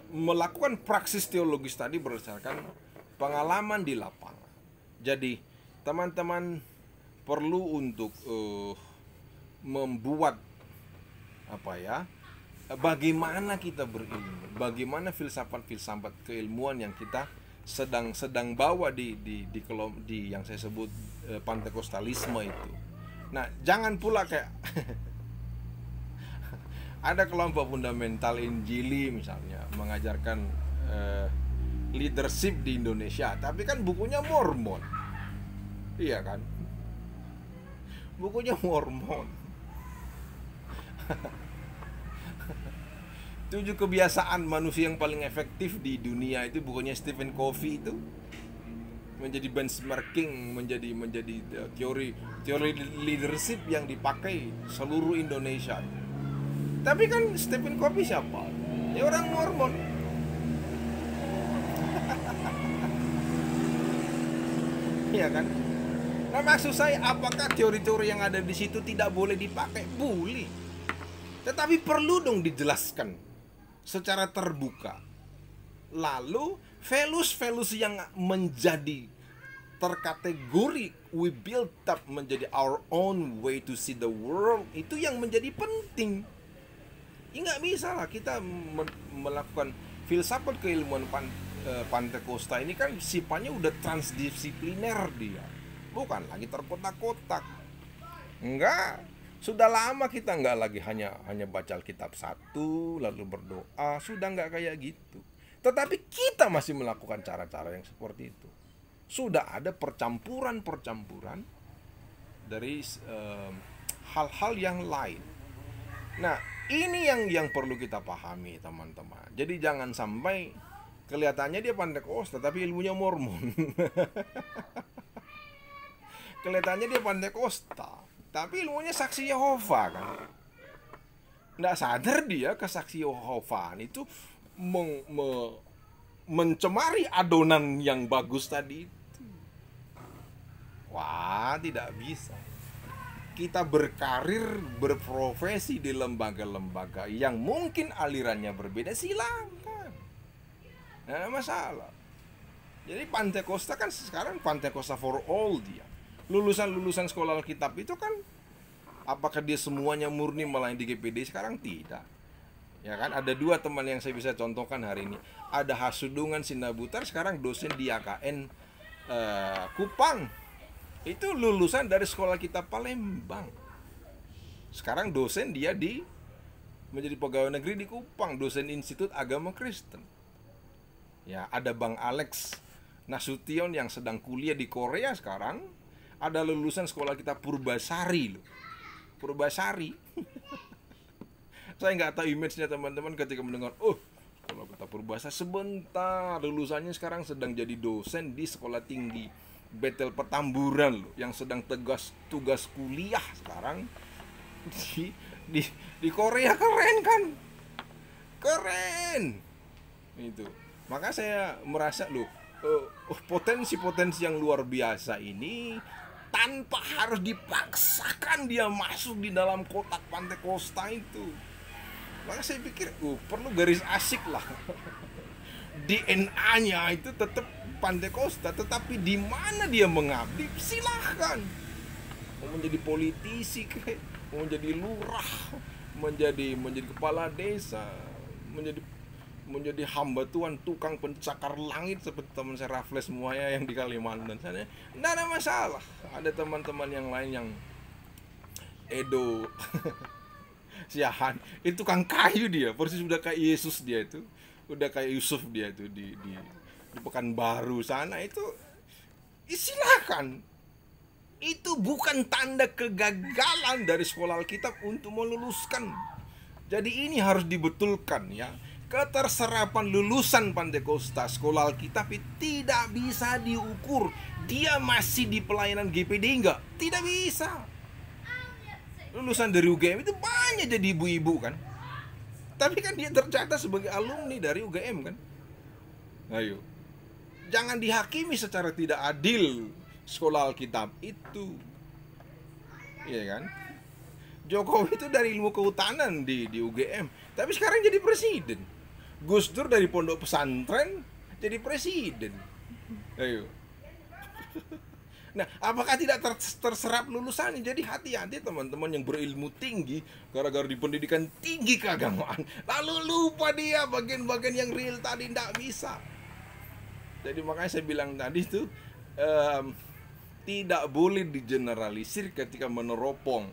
melakukan praksis teologis tadi berdasarkan pengalaman di lapangan. Jadi teman-teman perlu untuk membuat bagaimana kita berilmu, bagaimana filsafat keilmuan yang kita sedang bawa di yang saya sebut pantekostalisme itu. Nah, jangan pula kayak ada kelompok fundamental Injili misalnya mengajarkan leadership di Indonesia, tapi kan bukunya Mormon. Iya kan? Bukunya Mormon. 7 kebiasaan manusia yang paling efektif di dunia itu bukunya Stephen Covey itu. Menjadi benchmarking, menjadi teori leadership yang dipakai seluruh Indonesia. Tapi kan Stephen Covey siapa? Ya orang Mormon. Iya kan? Nah, maksud saya, apakah teori-teori yang ada di situ tidak boleh dipakai? Boleh. Tetapi perlu dong dijelaskan secara terbuka. Lalu values yang menjadi terkategori we build up menjadi our own way to see the world, itu yang menjadi penting. Nggak bisa lah kita melakukan filsafat keilmuan Pantai Kosta ini kan sifatnya udah transdisipliner dia, bukan lagi terkotak-kotak. Enggak, sudah lama kita nggak lagi hanya baca Alkitab satu lalu berdoa, sudah nggak kayak gitu. Tetapi kita masih melakukan cara-cara yang seperti itu. Sudah ada percampuran dari hal-hal yang lain. Nah, ini yang perlu kita pahami, teman-teman. Jadi jangan sampai kelihatannya dia Pantai Kosta tapi ilmunya Mormon. Kelihatannya dia Pantai Kosta tapi ilmunya Saksi Yehova kan. Nggak sadar dia kesaksi Yehovaan itu mencemari adonan yang bagus tadi itu. Wah, tidak bisa. Kita berkarir, berprofesi di lembaga-lembaga yang mungkin alirannya berbeda, silakan. Nah, masalah. Jadi Pantai Kosta kan sekarang Pantai Kosta for all dia. Lulusan sekolah Alkitab itu kan, apakah dia semuanya murni melayani di GPD? Sekarang tidak. Ya kan, ada 2 teman yang saya bisa contohkan hari ini. Ada Hasudungan Sinabutar, sekarang dosen di AKN Kupang. Itu lulusan dari sekolah kita Palembang. Sekarang dosen dia menjadi pegawai negeri di Kupang, dosen Institut Agama Kristen. Ya, ada Bang Alex Nasution yang sedang kuliah di Korea sekarang. Ada lulusan sekolah kita Purbasari loh. Purbasari. Saya nggak tahu image-nya teman-teman ketika mendengar, oh, sekolah kita Purbasari sebentar, lulusannya sekarang sedang jadi dosen di sekolah tinggi Betel Petamburan loh, yang sedang tugas kuliah sekarang di Korea. Keren kan? Keren. Itu. Maka saya merasa loh, potensi-potensi yang luar biasa ini tanpa harus dipaksakan dia masuk di dalam kotak Pantekosta itu. Maka saya pikir, perlu garis asik lah. DNA-nya itu tetap Pantekosta, tetapi di mana dia mengabdi, silahkan. Mau menjadi politisi, mau menjadi lurah, menjadi kepala desa, menjadi hamba Tuhan, tukang pencakar langit seperti teman saya Raffles semuanya yang di Kalimantan sana, tidak ada masalah. Ada teman-teman yang lain yang Edo Siahan, itu tukang kayu dia, persis udah kayak Yesus dia itu, udah kayak Yusuf dia itu di Pekanbaru sana itu. Silakan. Itu bukan tanda kegagalan dari sekolah Alkitab untuk meluluskan. Jadi ini harus dibetulkan ya. Keterserapan lulusan Pantekosta sekolah Alkitab tidak bisa diukur dia masih di pelayanan GPD enggak. Tidak bisa. Lulusan dari UGM itu banyak jadi ibu-ibu kan, tapi kan dia tercatat sebagai alumni dari UGM kan. Ayo, jangan dihakimi secara tidak adil sekolah Alkitab itu, iya kan? Jokowi itu dari ilmu kehutanan di UGM, tapi sekarang jadi presiden. Gus Dur dari pondok pesantren jadi presiden. Ayo. Nah, apakah tidak terserap lulusannya? Jadi hati-hati teman-teman yang berilmu tinggi gara-gara di pendidikan tinggi keagamaan, lalu lupa dia bagian-bagian yang real tadi, tidak bisa. Jadi makanya saya bilang tadi itu tidak boleh digeneralisir ketika meneropong,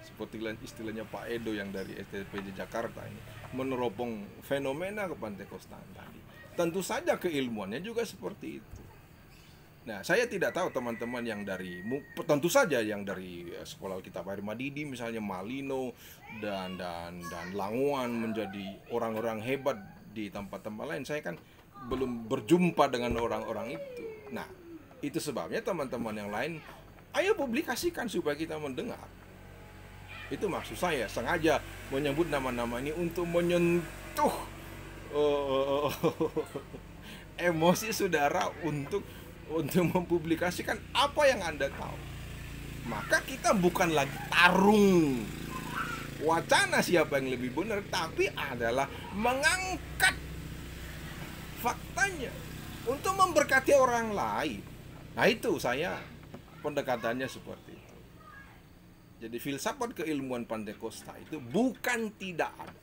seperti istilahnya Pak Edo yang dari STPJ Jakarta ini, meneropong fenomena kepantekostaan tadi. Tentu saja keilmuannya juga seperti itu. Nah, saya tidak tahu teman-teman yang dari, tentu saja yang dari sekolah Alkitab Air Madidi misalnya Malino dan Languan menjadi orang-orang hebat di tempat-tempat lain. Saya kan belum berjumpa dengan orang-orang itu. Nah, itu sebabnya teman-teman yang lain, ayo publikasikan supaya kita mendengar. Itu maksud saya, sengaja menyebut nama-nama ini untuk menyentuh emosi saudara untuk mempublikasikan apa yang Anda tahu. Maka kita bukan lagi tarung wacana siapa yang lebih benar, tapi adalah mengangkat faktanya untuk memberkati orang lain. Nah, itu saya pendekatannya seperti itu. Jadi filsafat keilmuan Pantekosta itu bukan tidak ada.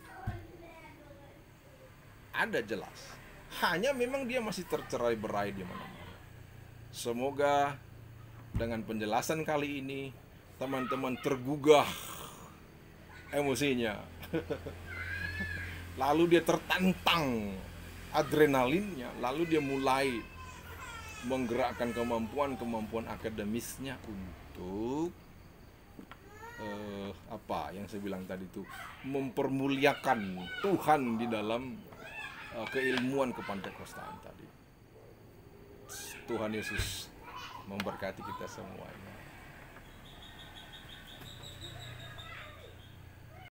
Ada jelas. Hanya memang dia masih tercerai-berai di mana-mana. Semoga dengan penjelasan kali ini teman-teman tergugah emosinya. Lalu dia tertantang adrenalinnya, lalu dia mulai menggerakkan kemampuan akademisnya untuk apa yang saya bilang tadi itu, mempermuliakan Tuhan di dalam keilmuan kepantekostaan tadi. Tuhan Yesus memberkati kita semuanya.